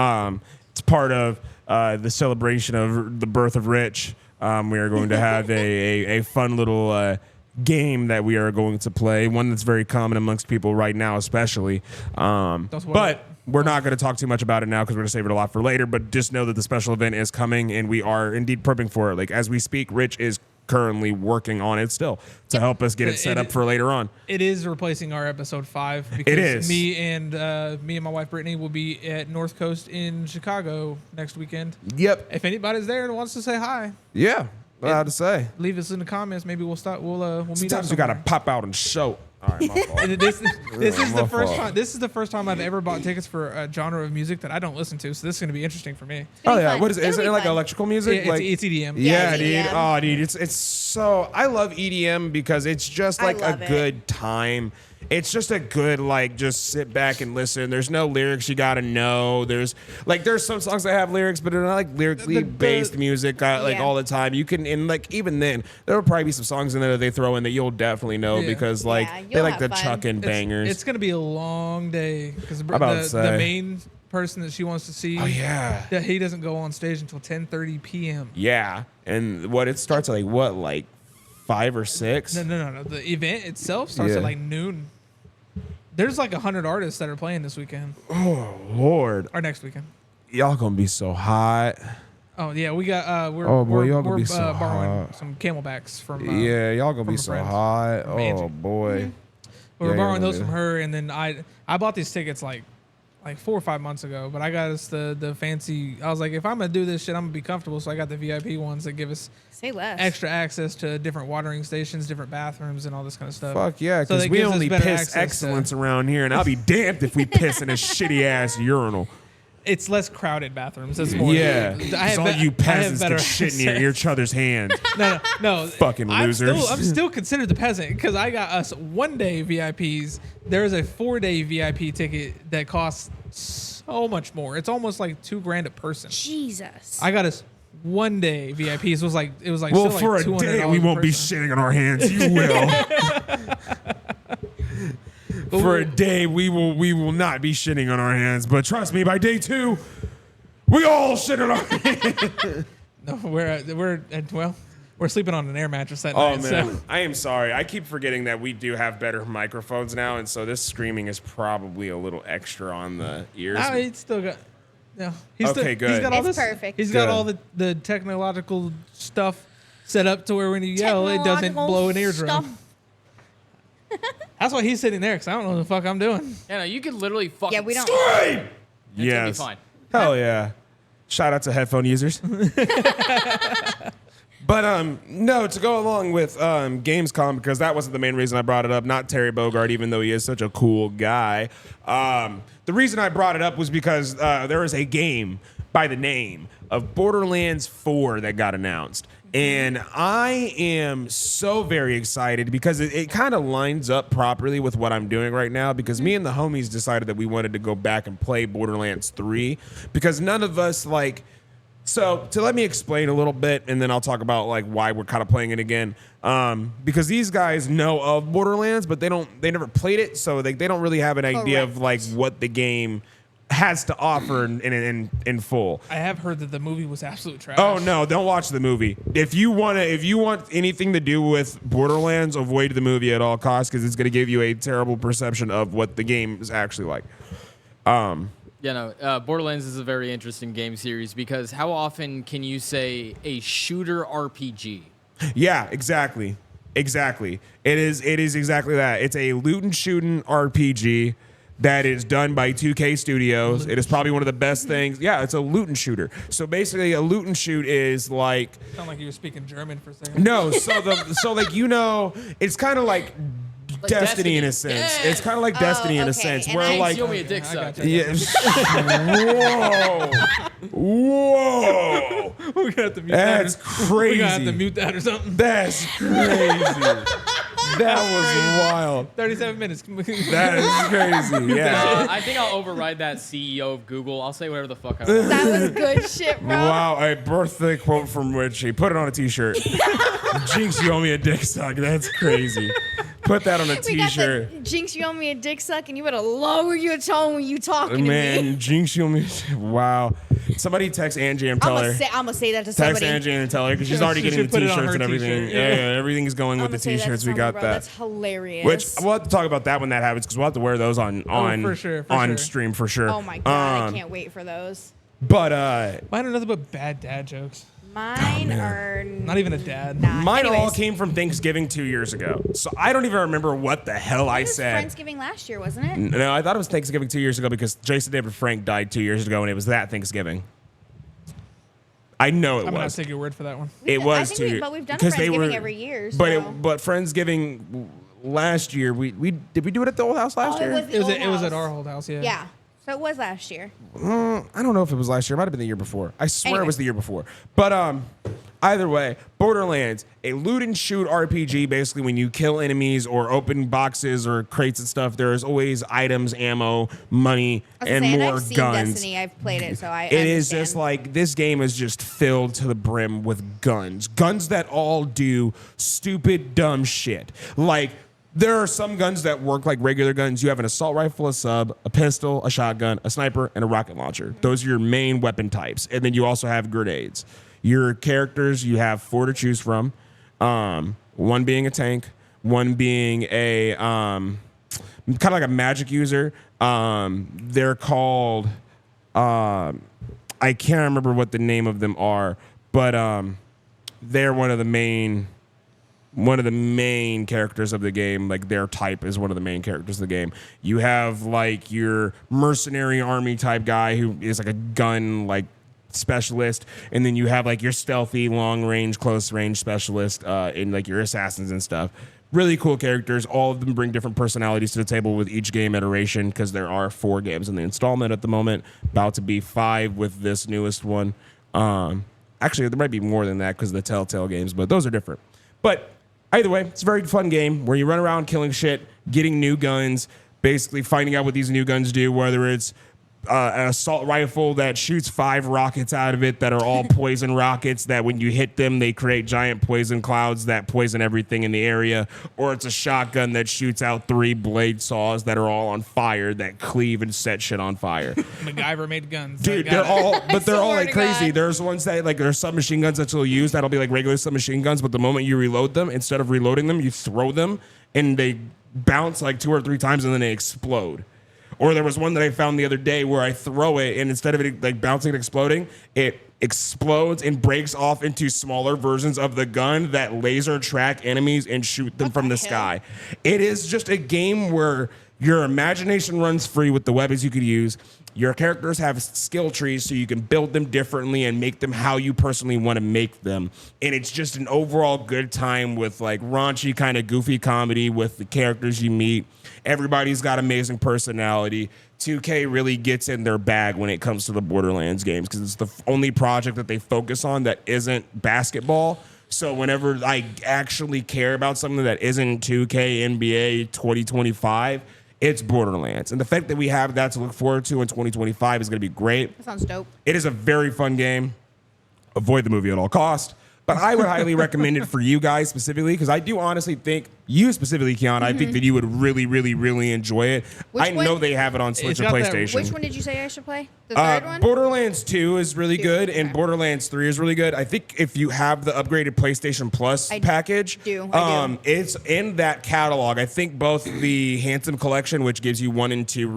It's part of the celebration of the birth of Rich. We are going to have a fun little game that we are going to play. One that's very common amongst people right now, especially. But we're not going to talk too much about it now because we're going to save it a lot for later. But just know that the special event is coming, and we are indeed prepping for it. Like as we speak, Rich is currently working on it still to help us get it set up for later on. It is replacing our episode 5 because it is. me and my wife Brittany will be at North Coast in Chicago next weekend. Yep. If anybody's there and wants to say hi, Yeah. How to say. leave us in the comments. Maybe we'll stop. We'll meet up. Sometimes you got to pop out and show. All right, my fault. This is the My first fault. time. This is the first time I've ever bought tickets for a genre of music that I don't listen to. So this is going to be interesting for me. Oh be yeah, fun. what is it? Is It'll it be like fun. electrical music? It's EDM. Yeah, it's dude. EDM. Oh, dude, it's so. I love EDM because it's just I like a love it. good time. It's just a good just sit back and listen. There's no lyrics you gotta know. There's some songs that have lyrics, but they're not like lyrically based music Yeah. all the time. You can even then there will probably be some songs in there that they throw in that you'll definitely know Yeah. because Yeah, they you'll like to have fun. chuck in bangers. It's going to be a long day because about to say. the main person that she wants to see. Oh yeah. that he doesn't go on stage until 10:30 p.m. Yeah, and it starts at 5 or 6. No. The event itself starts at Yeah. noon. There's 100 artists that are playing this weekend Oh Lord, or next weekend. y'all gonna be so hot. Oh yeah, we got we're Oh, boy, we're, y'all gonna we're be so borrowing hot. some Camelbacks from Yeah, y'all gonna from be a so friend, hot. from Angie. Oh boy. We're Yeah, borrowing yeah, those yeah. from her, and then I bought these tickets like 4 or 5 months ago, but I got us the fancy. I was like, if I'm gonna do this shit, I'm gonna be comfortable, so I got the VIP ones that give us Say less. extra access to different watering stations, different bathrooms, and all this kind of stuff. Fuck yeah, So because that we gives us only better piss access to- excellence around here, and I'll be damned if we piss in a shitty ass urinal. It's less crowded bathrooms. That's more. Yeah, I because have all be- you I have peasants better can shit in your access. each other's hands. No. Fucking I'm losers. still considered the peasant because I got us 1 day VIPs. There's a 4-day VIP ticket that costs so much more. It's almost like $2,000 a person. Jesus. I got us 1 day VIPs. It was like Well, still like for a $200 day, we won't be person. shitting on our hands. You will. For a day, we will not be shitting on our hands. But trust me, by day 2, we all shit on our hands. No, we're sleeping on an air mattress that Oh night. man, So. I am sorry. I keep forgetting that we do have better microphones now, and so this screaming is probably a little extra on the ears. He's still got. No, Okay, good. He's got all It's this, perfect. He's got Good. all the technological stuff set up to where when you yell, it doesn't Technological blow an eardrum. stuff. That's why he's sitting there because I don't know what the fuck I'm doing. Yeah, no, you could literally fucking Yeah, we don't. Scream! It's gonna be Yes. fine. Hell yeah. Shout out to headphone users. But no, to go along with Gamescom, because that wasn't the main reason I brought it up. Not Terry Bogard, even though he is such a cool guy. The reason I brought it up was because there is a game by the name of Borderlands 4 that got announced. And I am so very excited because it kind of lines up properly with what I'm doing right now, because me and the homies decided that we wanted to go back and play Borderlands 3 because none of us so to let me explain a little bit, and then I'll talk about like why we're kind of playing it again. Because these guys know of Borderlands, but they never played it, so they don't really have an idea of like what the game has to offer in full. I have heard that the movie was absolute trash. Oh no, don't watch the movie. If you want anything to do with Borderlands, avoid the movie at all costs because it's going to give you a terrible perception of what the game is actually like. Borderlands is a very interesting game series because how often can you say a shooter RPG? Yeah, exactly. It is exactly that. It's a loot and shooting RPG that is done by 2K Studios. It is probably one of the best things. Yeah, it's a loot and shooter. So basically, a loot and shoot is like. Sound like you were speaking German for a second. No, it's kind of like Destiny in a sense. Yeah. It's kind of like Destiny in a sense, And where like. You owe me a dick suck. Yeah. Whoa! We're gonna have to mute That's that. crazy. We're gonna have to mute that or something. That's crazy. That was wild. 37 minutes. That is crazy. Yeah. I think I'll override that CEO of Google. I'll say whatever the fuck I want. That was good shit, bro. Wow, a birthday quote from Richie. Put it on a t-shirt. Jinx, you owe me a dick suck. That's crazy. Put that on a We got t-shirt. the Jinx, you owe me a dick suck, and you better lower your tone when you talking to me. Man, Jinx, you owe me. Wow. Somebody text Angie and tell her. I'm gonna say that to Text somebody. Angie and tell her because she's already She getting should the put it on t-shirts her and everything. t-shirt. Yeah, everything's going with I'ma the say that to t-shirts. We somebody, got bro. that. That's hilarious. Which we'll have to talk about that when that happens because we'll have to wear those on for sure. stream for sure. Oh my god, I can't wait for those. But Mine are nothing but bad dad jokes. Mine are Not even a dad. Nah. mine all Anyways. came from Thanksgiving 2 years ago. So I don't even remember what the hell I It was said. Friendsgiving last year, wasn't it? No, I thought it was Thanksgiving 2 years ago because Jason David Frank died 2 years ago and it was that Thanksgiving. I know it I'm gonna was. take your word for that one. It I was think 2 years. but we've done because they Friendsgiving were- every year. So. But Friendsgiving last year, we did we do it at the old house last Oh, year? it It was old it was at house. our old house. Yeah. Yeah. So it was last year. I don't know if it was last year. It might have been the year before. I swear Anyway. it was the year before. But either way, Borderlands, a loot and shoot RPG. Basically, when you kill enemies or open boxes or crates and stuff, there is always items, ammo, money, I was and saying, more I've seen guns. Destiny. I've played it, so I. It is just like this game is just filled to the brim with guns. Guns that all do stupid, dumb shit. Like, there are some guns that work like regular guns. You have an assault rifle, a sub, a pistol, a shotgun, a sniper, and a rocket launcher. Those are your main weapon types. And then you also have grenades. Your characters, you have 4 to choose from. One being a tank, one being a kind of like a magic user. They're called I can't remember what the name of them are, but they're one of the main characters of the game. Like, their type is one of the main characters of the game. You have like your mercenary army type guy who is like a gun like specialist, and then you have like your stealthy long range, close range specialist in like your assassins and stuff. Really cool characters. All of them bring different personalities to the table with each game iteration because there are 4 games in the installment at the moment. About to be 5 with this newest one. Actually, there might be more than that because of the Telltale games, but those are different. But either way, it's a very fun game where you run around killing shit, getting new guns, basically finding out what these new guns do, whether it's an assault rifle that shoots 5 rockets out of it that are all poison rockets that when you hit them, they create giant poison clouds that poison everything in the area, or it's a shotgun that shoots out 3 blade saws that are all on fire that cleave and set shit on fire. MacGyver made guns. Dude, I they're got it. all, but they're all Swear like to crazy. God. There's ones that like there's submachine guns that you'll use that'll be like regular submachine guns, but the moment you reload them, instead of reloading them, you throw them and they bounce like 2 or 3 times and then they explode. Or there was one that I found the other day where I throw it and instead of it like bouncing and exploding, it explodes and breaks off into smaller versions of the gun that laser track enemies and shoot them from the hell? sky. It is just a game where your imagination runs free with the weapons you could use. Your characters have skill trees so you can build them differently and make them how you personally want to make them. And it's just an overall good time with like raunchy kind of goofy comedy with the characters you meet. Everybody's got amazing personality. 2K really gets in their bag when it comes to the Borderlands games because it's the only project that they focus on that isn't basketball. So whenever I actually care about something that isn't 2K NBA 2025, it's Borderlands. And the fact that we have that to look forward to in 2025 is going to be great. That sounds dope. It is a very fun game. Avoid the movie at all costs. But I would highly recommend it for you guys specifically because I do honestly think, you specifically, Kiana, I think that you would really, really, really enjoy it. Which I know one? they have it on Switch It's or got that- PlayStation. Which one did you say I should play? The third one? Borderlands 2 is really good, and okay. Borderlands 3 is really good. I think if you have the upgraded PlayStation Plus package, I do. It's in that catalog. I think both the Handsome Collection, which gives you 1 and 2 Yeah, I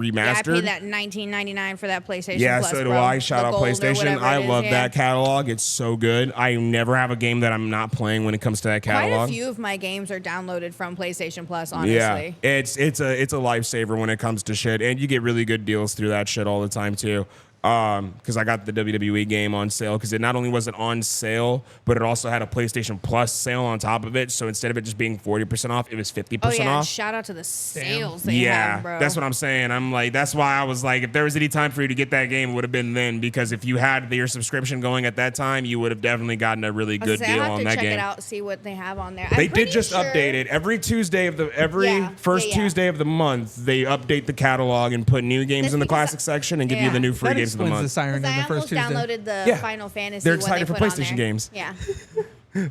remastered. paid that $19.99 for that PlayStation Yeah, Plus, so do bro. I. Shout The out gold or PlayStation. whatever I it is, love yeah. that catalog. It's so good. I never have a game that I'm not playing when it comes to that Quite catalog. a few of my games are downloaded from PlayStation Plus, honestly. Yeah, it's a lifesaver when it comes to shit, and you get really good deals through that shit all the time too. Because I got the WWE game on sale because it not only was it on sale, but it also had a PlayStation Plus sale on top of it. So instead of it just being 40% off, it was 50% Oh, yeah. off. Shout out to the sales they Yeah, have, bro. that's what I'm saying. I'm like, that's why I was like, if there was any time for you to get that game, it would have been then. Because if you had your subscription going at that time, you would have definitely gotten a really good I deal have on to that check game. it out, see what they have on there. They I'm did pretty just sure- update it every Tuesday of the Yeah, first yeah. Tuesday of the month. They update the catalog and put new games That's in the because classic section and give you yeah. the new free That games of the explains the month. siren Because on I the first almost Tuesday. downloaded the Yeah. Final Fantasy. They're one they excited for put on PlayStation there. games. Yeah.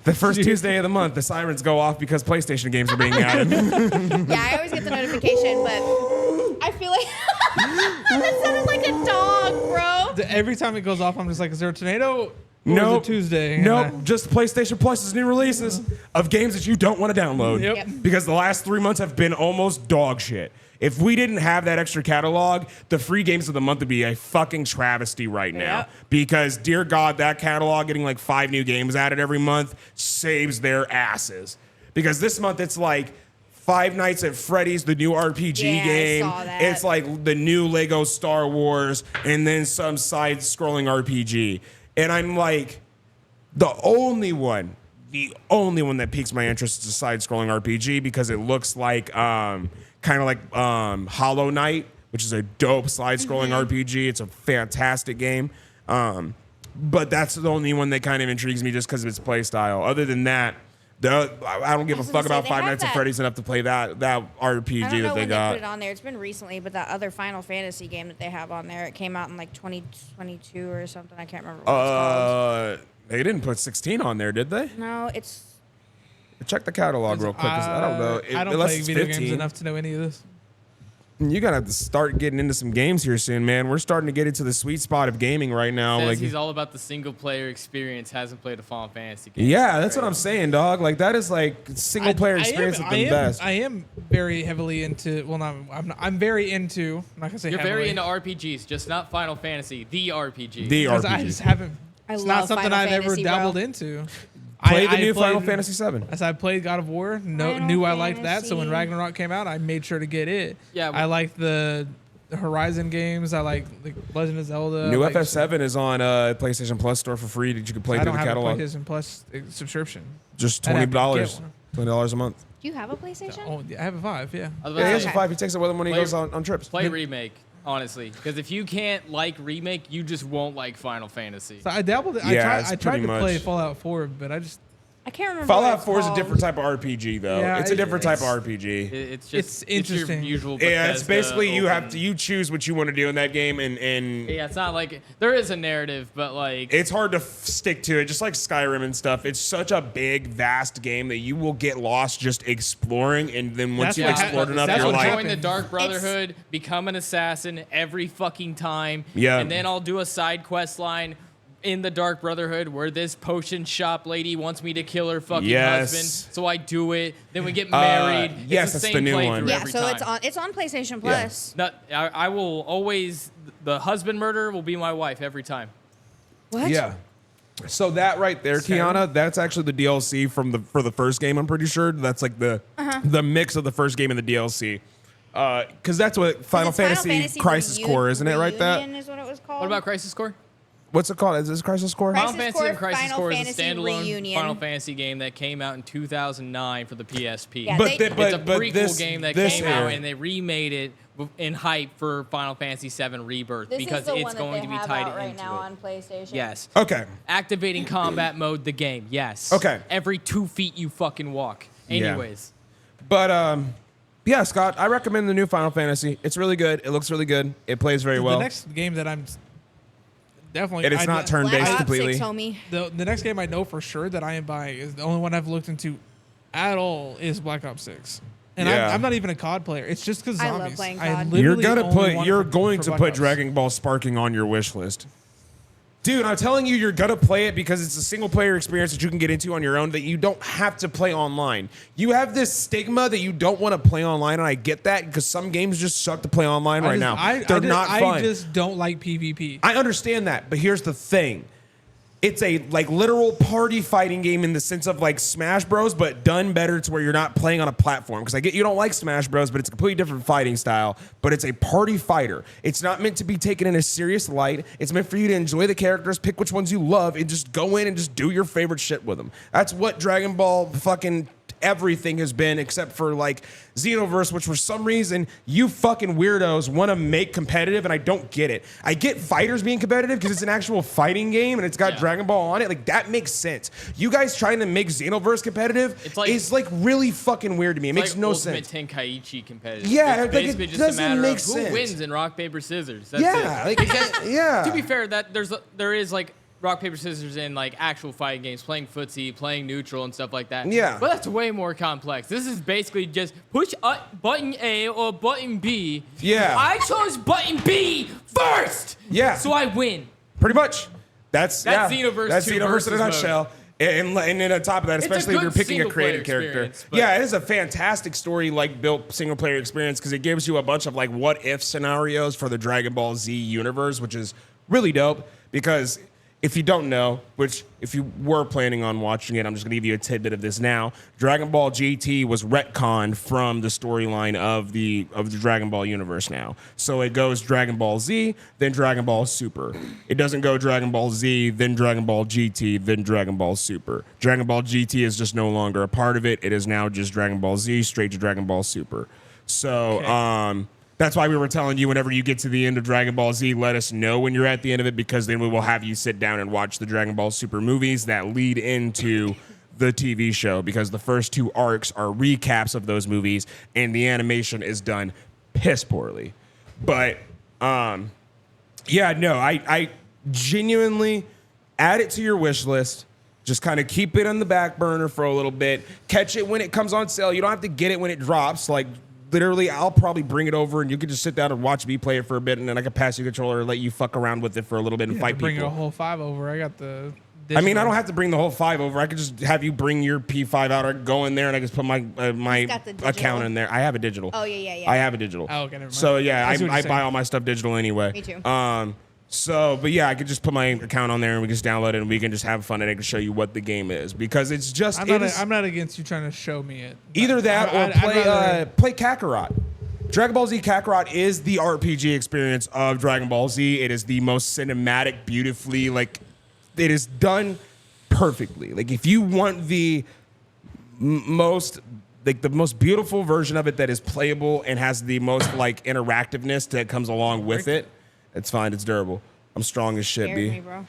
The first Tuesday of the month, the sirens go off because PlayStation games are being added. Yeah, I always get the notification, but I feel like that sounded like a dog, bro. Every time it goes off, I'm just like, is there a tornado? Or Nope. is it Tuesday? Nope. Just PlayStation Plus's new releases of games that you don't want to download. Yep. Yep. Because the last 3 months have been almost dog shit. If we didn't have that extra catalog, the free games of the month would be a fucking travesty right now. Yep. Because, dear God, that catalog getting like 5 new games added every month saves their asses. Because this month it's like Five Nights at Freddy's, the new RPG Yeah, I game. saw that. It's like the new Lego Star Wars, and then some side-scrolling RPG. And I'm like, the only one that piques my interest is a side-scrolling RPG because it looks like kind of like Hollow Knight, which is a dope side-scrolling RPG. It's a fantastic game. But that's the only one that kind of intrigues me just because of its play style. Other than that, I don't give a was fuck gonna say, about they Five have Nights at that- Freddy's enough to play that RPG I don't know that they when they put got. it on there. It's been recently, but that other Final Fantasy game that they have on there, it came out in like 2022 or something. I can't remember what it's called. They didn't put 16 on there, did they? No, it's Check the catalog real quick. 'Cause I don't know. I don't Unless play it's video 15. games enough to know any of this. You're gonna have to start getting into some games here soon, man. We're starting to get into the sweet spot of gaming right now. Says Like, he's all about the single player experience. Hasn't played a Final Fantasy game. yeah, that's what I'm saying, dog. Like that is like single player experience at the best. I am very heavily into. Well, not. I'm very into. I'm not gonna say You're heavily, very into RPGs, just not Final Fantasy. The RPG. The 'cause I RPG. just haven't. I It's love not something Final I've ever Fantasy, bro. dabbled into. Play the I new Final played- Fantasy VII. As I played God of War, Final knew I liked that. So when Fantasy. Ragnarok came out, I made sure to get it. Yeah, I like the Horizon games. I like Legend of Zelda. New like, FF7 is on PlayStation Plus store for free that you can play I through don't the have catalog. a PlayStation Plus subscription. Just I'd have to get $20. one. $20 a month. Do you have a PlayStation? Oh, yeah, I have a 5. Yeah. I was Yeah, about he to has say, a 5. He takes it with him when he Play- goes on trips. play remake, honestly, because if you can't like remake, you just won't like Final Fantasy. So I dabbled. Yeah, it's I tried pretty to play much- Fallout 4, but I just I can't remember. what Fallout it's 4 is a called. different type of RPG, though. Yeah, it's a different type of it's- RPG. It's just It's interesting. your usual. Yeah, it's Bethesda basically you have open- to you choose what you want to do in that game, and Yeah, it's not like there is a narrative, but like it's hard to stick to it. Just like Skyrim and stuff, it's such a big, vast game that you will get lost just exploring, and then once That's you've what explored enough, that's you're what like, happened. join the Dark Brotherhood, become an assassin every fucking time. Yeah. And then I'll do a side quest line in the Dark Brotherhood where this potion shop lady wants me to kill her fucking Yes. husband. So I do it. Then we get married. yes, it's that's the the same new playthrough one. Yeah, every so time. it's on PlayStation Plus. No, I will always the husband murderer will be my wife every time. What? yeah. So that right there, Kiana, that's actually the DLC for the first game. I'm pretty sure that's like the mix of the first game and the DLC. Because that's what Final It's Final Fantasy Crisis Core, isn't it? Right? That. Reunion is what it was called. What about Crisis Core? What's it called? Is this Crisis Core? Crisis Final Fantasy Core, and Crisis Final Core is a Fantasy standalone Reunion. Final Fantasy game that came out in 2009 for the PSP. Yeah, But they- the- It's a but prequel this- game that this came out era- and they remade it in hype for Final Fantasy VII Rebirth This because is the it's one that going they to be have tied out right into now it. on PlayStation. Yes. Okay. Activating combat mode, the game. Yes. Okay. Every 2 feet you fucking walk. Yeah. Anyways. But yeah, Scott, I recommend the new Final Fantasy. It's really good. It looks really good. It plays very well. The next game that I'm definitely And it's not turn Black based Ops completely. 6, homie. the next game I know for sure that I am buying is the only one I've looked into at all is Black Ops 6. And Yeah. I'm not even a COD player. It's just because I love zombies. playing I COD. You're literally only want it you're for going to Black put Ops. Dragon Ball Sparking on your wish list. Dude, I'm telling you, you're gonna play it because it's a single player experience that you can get into on your own that you don't have to play online. You have this stigma that you don't want to play online, and I get that because some games just suck to play online right now. They're not fun. I just don't like PvP. I understand that, but here's the thing. It's a like literal party fighting game in the sense of like Smash Bros, but done better to where you're not playing on a platform. Because I get you don't like Smash Bros, but it's a completely different fighting style. But it's a party fighter. It's not meant to be taken in a serious light. It's meant for you to enjoy the characters, pick which ones you love, and just go in and just do your favorite shit with them. That's what Dragon Ball fucking everything has been, except for like Xenoverse, which for some reason you fucking weirdos want to make competitive, and I don't get it. I get fighters being competitive because it's an actual fighting game and it's got Dragon Ball on it. Like that makes sense. You guys trying to make Xenoverse competitive is like really fucking weird to me. It makes like no Ultimate sense. Tenkaichi competitive. Yeah, It's like, basically it just a doesn't matter make of sense. who wins in rock paper scissors. That's Yeah, it. like, yeah. To be fair, that there is like rock paper scissors in like actual fighting games, playing footsie, playing neutral and stuff like that. Yeah. But that's way more complex. This is basically just push button A or button B. Yeah. I chose button B first. Yeah. So I win. Pretty much. That's Xenoverse That's 2 Xenoverse in a versus nutshell. And then on top of that, It's a especially if you're good picking a single-player creative character. experience, but- Yeah, it is a fantastic story, like built single player experience because it gives you a bunch of like what if scenarios for the Dragon Ball Z universe, which is really dope because if you don't know, which if you were planning on watching it, I'm just gonna give you a tidbit of this now. Dragon Ball GT was retconned from the storyline of the Dragon Ball universe now. So it goes Dragon Ball Z, then Dragon Ball Super. It doesn't go Dragon Ball Z, then Dragon Ball GT, then Dragon Ball Super. Dragon Ball GT is just no longer a part of it. It is now just Dragon Ball Z straight to Dragon Ball Super. So that's why we were telling you whenever you get to the end of Dragon Ball Z, let us know when you're at the end of it because then we will have you sit down and watch the Dragon Ball Super movies that lead into the TV show because the first 2 arcs are recaps of those movies and the animation is done piss poorly. But yeah, no, I genuinely add it to your wish list. Just kind of keep it on the back burner for a little bit. Catch it when it comes on sale. You don't have to get it when it drops. Like literally, I'll probably bring it over and you can just sit down and watch me play it for a bit, and then I can pass you a controller and let you fuck around with it for a little bit and fight Bring people. a whole 5 over. I got the. I mean, I digital. don't have to bring the whole 5 over. I could just have you bring your P5 out or go in there and I just put my my got the digital. account in there. I have a digital. Oh, yeah. I have a digital. Oh, okay, never mind. So yeah, I see what I you're buy saying. all my stuff digital anyway. Me too. So, but yeah, I could just put my account on there and we can just download it and we can just have fun and I can show you what the game is because it's just I'm not against you trying to show me it. either that or I'd play rather- play Kakarot. Dragon Ball Z Kakarot is the RPG experience of Dragon Ball Z. It is the most cinematic, beautifully, like it is done perfectly. Like if you want the most beautiful version of it that is playable and has the most like interactiveness that comes along with it, it's fine. It's durable. I'm strong as shit, Scared B. me, bro.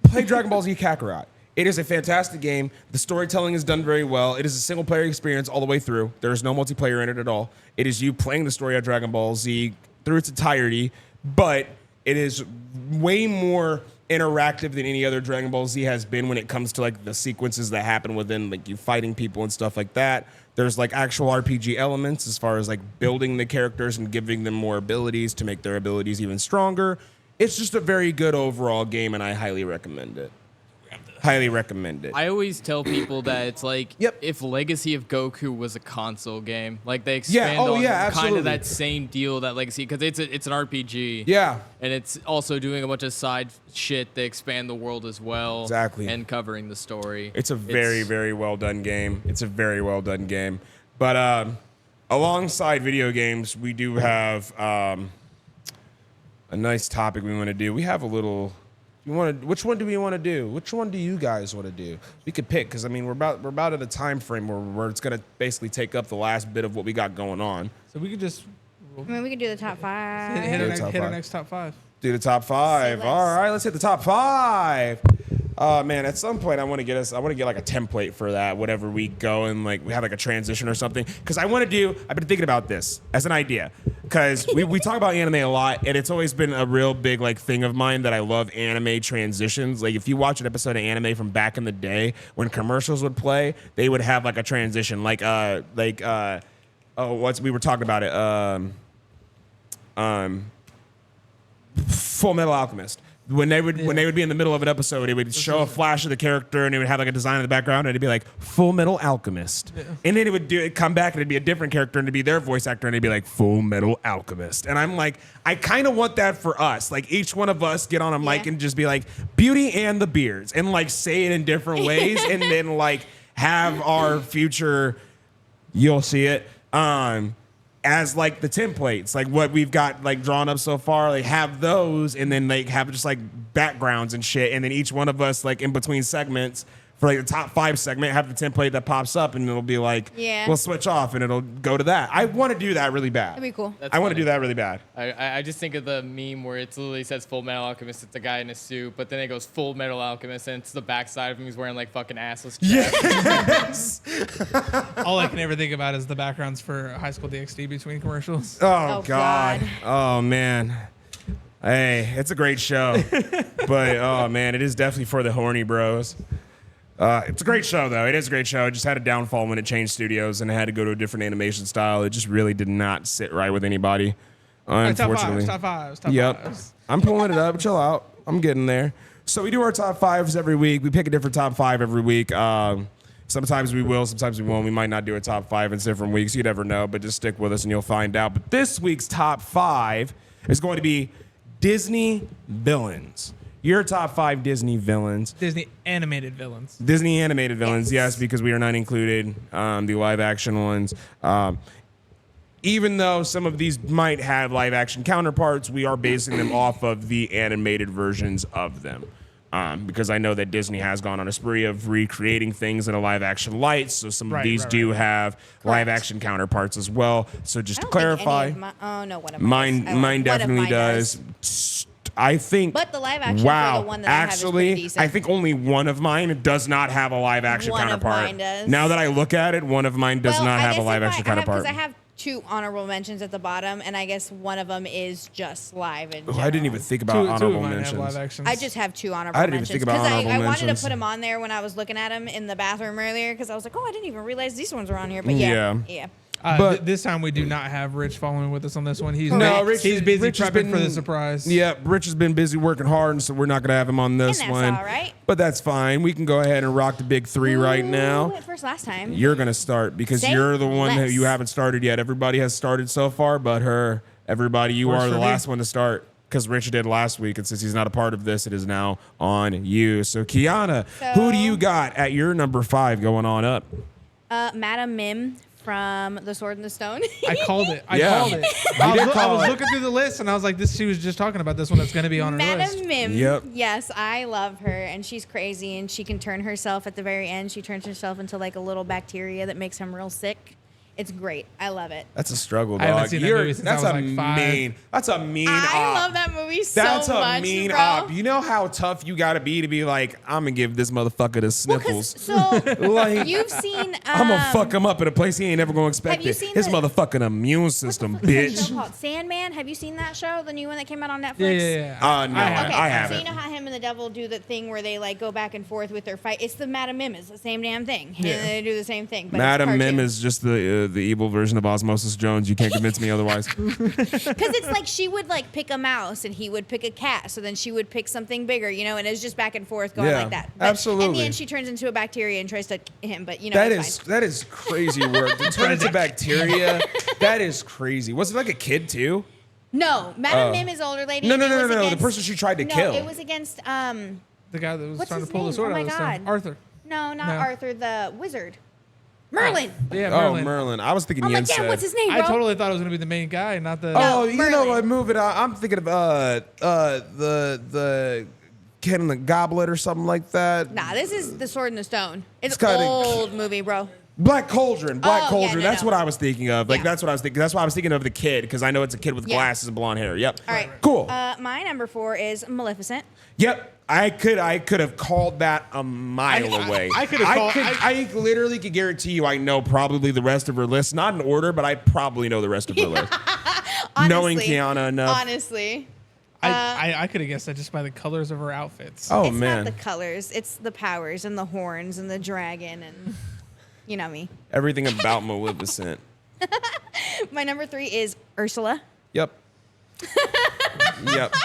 Play Dragon Ball Z Kakarot. It is a fantastic game. The storytelling is done very well. It is a single player experience all the way through. There is no multiplayer in it at all. It is you playing the story of Dragon Ball Z through its entirety, but it is way more interactive than any other Dragon Ball Z has been when it comes to like the sequences that happen within like you fighting people and stuff like that. There's like actual RPG elements as far as like building the characters and giving them more abilities to make their abilities even stronger. It's just a very good overall game and I highly recommend it. Highly recommend it. I always tell people that it's like Yep. if Legacy of Goku was a console game, like they expand oh, on yeah, kind absolutely. of that same deal that Legacy because it's an RPG. Yeah. And it's also doing a bunch of side shit to expand the world as well. Exactly. And covering the story. It's a very, very well done game. It's a very well done game. But alongside video games, we do have a nice topic we want to do. We have a little. Which one do we want to do? Which one do you guys want to do? We could pick because I mean we're about at a time frame where it's gonna basically take up the last bit of what we got going on. So we could just I mean, we could do the top 5. hit top our five. next top 5. Do the top 5. Say less. All right, let's hit the top 5. Man, at some point I want to get like a template for that, whatever we go and like we have like a transition or something. Because I've been thinking about this as an idea. Because we talk about anime a lot, and it's always been a real big like thing of mine that I love anime transitions. Like if you watch an episode of anime from back in the day when commercials would play, they would have like a transition, we were talking about it, Full Metal Alchemist. When they would be in the middle of an episode, it would show a flash of the character, and it would have like a design in the background, and it'd be like Full Metal Alchemist, and then it'd come back, and it'd be a different character, and it'd be their voice actor, and it'd be like Full Metal Alchemist, and I'm like, I kind of want that for us, like each one of us get on a mic and just be like Beauty and the Beards, and like say it in different ways, and then like have our future, you'll see it, as like the templates, like what we've got like drawn up so far, like have those, and then like have just like backgrounds and shit, and then each one of us like in between segments for like the top 5 segment have the template that pops up, and it'll be like, we'll switch off and it'll go to that. I want to do that really bad. That'd be cool. That's I want to funny. do that really bad. I just think of the meme where it literally says Full Metal Alchemist. It's a guy in a suit, but then it goes Full Metal Alchemist, and it's the backside of him. He's wearing like fucking assless chaps. All I can ever think about is the backgrounds for High School DxD between commercials. Oh, God. God. Oh man. Hey, it's a great show, but oh man, it is definitely for the horny bros. It's a great show, though. It is a great show. It just had a downfall when it changed studios and it had to go to a different animation style. It just really did not sit right with anybody, unfortunately. Top fives. Yep. I'm pulling it up. Chill out. I'm getting there. So we do our top 5s every week. We pick a different top 5 every week. Sometimes we will, sometimes we won't. We might not do a top 5 in different weeks. You never know, but just stick with us and you'll find out. But this week's top 5 is going to be Disney villains. Your top 5 Disney villains. Disney animated villains. Disney animated villains, yes, because we are not included the live action ones. Even though some of these might have live action counterparts, we are basing them off of the animated versions of them. Because I know that Disney has gone on a spree of recreating things in a live action light, so some of these do have live action counterparts as well. So just to clarify, one of mine definitely does. I think. But the live action wow, for the one that I have is pretty decent. I think only one of mine does not have a live action counterpart. One of mine does. Now that I look at it, one of mine does not have a live action counterpart. Because I have 2 honorable mentions at the bottom, and I guess one of them is just live. I didn't even think about Two of honorable mine have mentions. live actions. I just have 2 honorable I didn't even mentions. think about honorable I wanted mentions. to put them on there when I was looking at them in the bathroom earlier, because I was like, oh, I didn't even realize these ones were on here. But yeah. But- this time we do not have Rich following with us on this one. He's No, he's busy Rich has prepping for the surprise. Yeah, Rich has been busy working hard, so we're not going to have him on this And that's one. all right. But that's fine. We can go ahead and rock the big 3 right Who now. went first last time? You're going to start because Say you're the one less. who you haven't started yet. Everybody has started so far, but everybody, you Works are for the me. last one to start because Rich did last week. And since he's not a part of this, it is now on you. So, Kiana, who do you got at your number 5 going on up? Madam Mim from The Sword and the Stone. I called it. I Yeah. called it. You I did was, call it. looking through the list, and I was like, "This." She was just talking about this one that's going to be on her list. Madam Mim. Yep. Yes, I love her, and she's crazy, and she can turn herself at the very end. She turns herself into like a little bacteria that makes him real sick. It's great. I love it. That's a struggle, dog. I haven't seen that movie since I was like 5. That's a mean I op. love that movie so That's a much, mean bro. op. You know how tough you got to be like, I'm going to give this motherfucker the Well, 'cause- sniffles. so Like, you've seen. I'm going to fuck him up in a place he ain't never going to expect Have you it. seen His the- motherfucking immune system, What's that bitch. show called? Sandman. Have you seen that show? The new one that came out on Netflix. Yeah. No, I have. Okay, I so haven't. you know how him and the devil do the thing where they like go back and forth with their fight. It's the Madam Mim. It's the same damn thing. Yeah. And they do the same thing. But Madam it's Mim cartoon. is just the evil version of Osmosis Jones. You can't convince me otherwise. Because it's like she would like pick a mouse and he would pick a cat. So then she would pick something bigger, you know, and it's just back and forth going Yeah, like that. But in absolutely. the end, she turns into a bacteria and tries to him. But you know, That it's is that is crazy work. To turn into bacteria, that is crazy. Was it like a kid too? no, Madam Mim is older lady. No. and it was The against- person she tried to no, kill. it was against The guy that was What's trying to his pull the name? sword Oh out my of his thumb. God. Arthur. no, not No. Arthur, the wizard. Merlin. Yeah, Oh, Merlin. Merlin. I was thinking I'm like, Yen damn, what's his name, bro? I totally thought it was gonna be the main guy, not the. Oh, you know Merlin. what? Move it out. I'm thinking of the Kid and the Goblet or something like that. Nah, this is The Sword and the Stone. It's It's kinda- old movie, bro. Black Cauldron. Black Oh, yeah, Cauldron. no, That's no. what I was thinking of. Like Yeah. that's what I was thinking. That's why I was thinking of the kid because I know it's a kid with Yeah. glasses and blonde hair. Yep. All right. Cool. My number 4 is Maleficent. Yep. I could have called that a mile away. I could have called- I literally could guarantee you I know probably the rest of her list. Not in order, but I probably know the rest of her list. Knowing Honestly, Kiana enough. Honestly. I could have guessed that just by the colors of her outfits. Oh It's man. not the colors. It's the powers and the horns and the dragon and you know me. Everything about Maleficent. My number 3 is Ursula. Yep. Yep.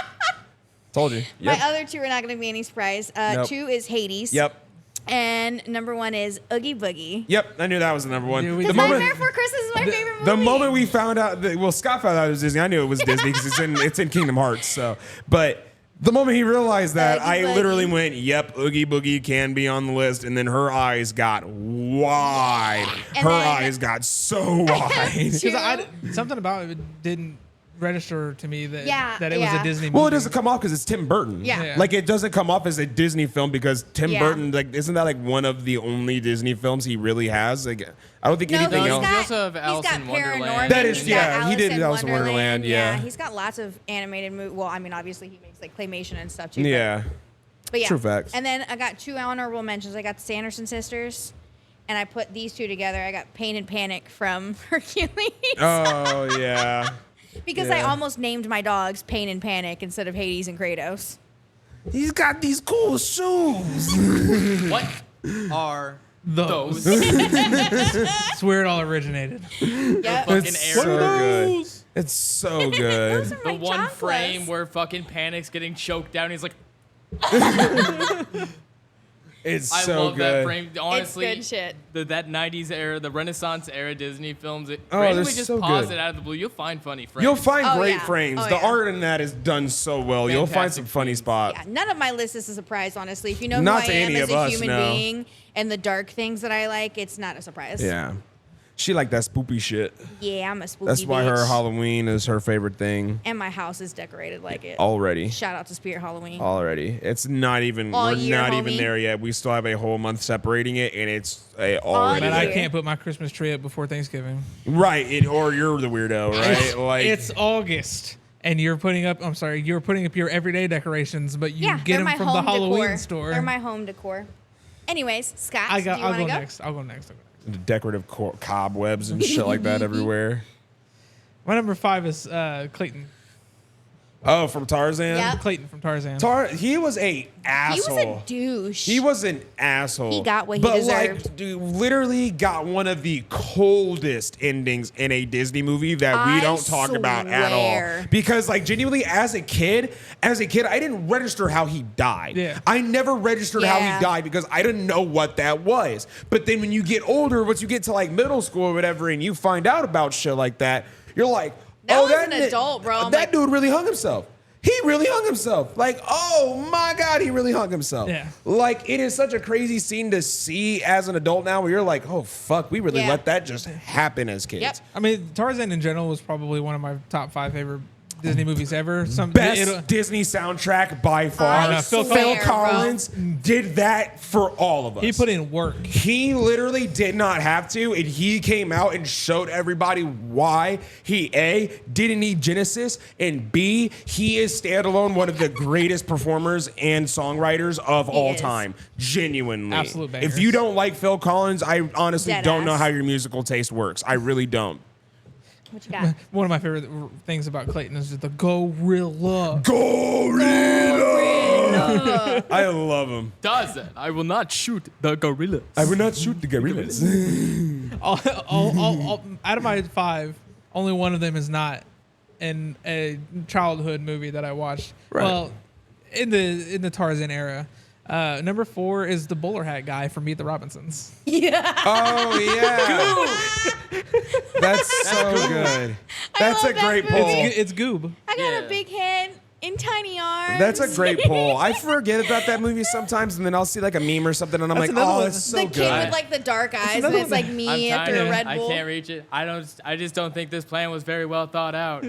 Told you. Yep. My other 2 are not going to be any surprise. Nope. 2 is Hades. Yep. And number 1 is Oogie Boogie. Yep. I knew that was the number one. Dude, we- the Because moment, Nightmare Before Christmas is my favorite movie. the moment we found out that, well, Scott found out it was Disney. I knew it was Disney because it's in Kingdom Hearts. So, but the moment he realized that, Oogie I Boogie. literally went, "Yep, Oogie Boogie can be on the list." And then her eyes got wide. And Her then- eyes got so wide. Because something about it didn't register to me that Yeah, that it was yeah. a Disney movie. Well, it doesn't come off because it's Tim Burton. Yeah. Yeah. Like it doesn't come off as a Disney film because Tim Yeah. Burton, like, isn't that like one of the only Disney films he really has? Like, I don't think No, anything he's else. got, You also have he's Alice got in Wonderland. Paranorman. That is- He's yeah, got he did in Alice in Wonderland, yeah. He's got lots of animated movies. Well, I mean, obviously he makes like claymation and stuff too. Yeah. But yeah. True facts. And then I got 2 honorable mentions. I got the Sanderson sisters, and I put these 2 together. I got Pain and Panic from Hercules. Oh yeah. Because I yeah. almost named my dogs Pain and Panic instead of Hades and Kratos. He's got these cool shoes. What are Those. those? It's where it all originated. Yep. Fucking It's Aaron. so good. those? It's so Those good. are The my one chocolates. frame where fucking Panic's getting choked down. He's like, It's I so love good. that frame. Honestly, good shit. That 90s era, the Renaissance era Disney films, Oh, randomly they're just so pause good. it out of the blue. You'll find funny frames. You'll find Oh, great yeah. frames. Oh, the yeah. art in that is done so well. You'll find some Fantastic funny frames. spots. Yeah, none of my list is a surprise, honestly. If you know Not who to I am any as of a us, human no. being and the dark things that I like, it's not a surprise. Yeah. She like that spoopy shit. Yeah, I'm a spooky That's why her bitch. Halloween is her favorite thing And my house is decorated like it. already. Shout out to Spirit Halloween. Already. It's not even, All we're year, not even homie. there yet. We still have a whole month separating it and it's already All But I year. can't put my Christmas tree up before Thanksgiving. Right. Or you're the weirdo, right? Like, It's August, and you're putting up. I'm sorry, you're putting up your everyday decorations, but you Yeah, get they're them my from the home Halloween decor. store. They're my home decor. Anyways, Scott, do you I'll want to go go? next. I'll go next. decorative cobwebs and shit like that everywhere. My number 5 is Clayton. Oh, from Tarzan? Yep. Clayton from Tarzan. He was a He asshole. was a douche. He was an asshole. He got what he but deserved. like, dude, literally got one of the coldest endings in a Disney movie that we I don't talk about at all. swear. Because like genuinely, as a kid, I didn't register how he died. Yeah. I never registered how Yeah. he died because I didn't know what that was. But then when you get older, once you get to like middle school or whatever, and you find out about shit like that, you're like, That oh, was that an adult, bro. I'm That like- dude really hung himself. He really hung himself. Like, oh my God, he really hung himself. Yeah. Like, it is such a crazy scene to see as an adult now where you're like, oh, fuck, we really Yeah. let that just happen as kids. Yep. I mean, Tarzan in general was probably one of my top 5 favorite Disney movies ever. Best Disney soundtrack by far. I Phil swear, Collins did that for all of us. He put in work. He literally did not have to, and he came out and showed everybody why he A, didn't need Genesis, and B, he is standalone one of the greatest performers and songwriters of all is. time. Genuinely. Absolute bangers. If you don't like Phil Collins, I honestly Dead don't know ass. how your musical taste works. I really don't. What you got? One of my favorite things about Clayton is the gorilla. Gorilla! I love him. Does it? I will not shoot the gorillas. I will not shoot the gorillas. Out of my 5, only one of them is not in a childhood movie that I watched. Right. Well, in the Tarzan era. Number 4 is the bowler hat guy from Meet the Robinsons. Oh yeah, that's so good. That's a love that great movie. pull. It's Goob. I got Yeah. a big head in tiny arms. That's a great poll. I forget about that movie sometimes, and then I'll see like a meme or something, and I'm That's like, another oh, one. it's so The good. kid with like the dark eyes, and another it's like one. me I'm after a tired. Red I Bull. can't reach it. I just don't think this plan was very well thought out.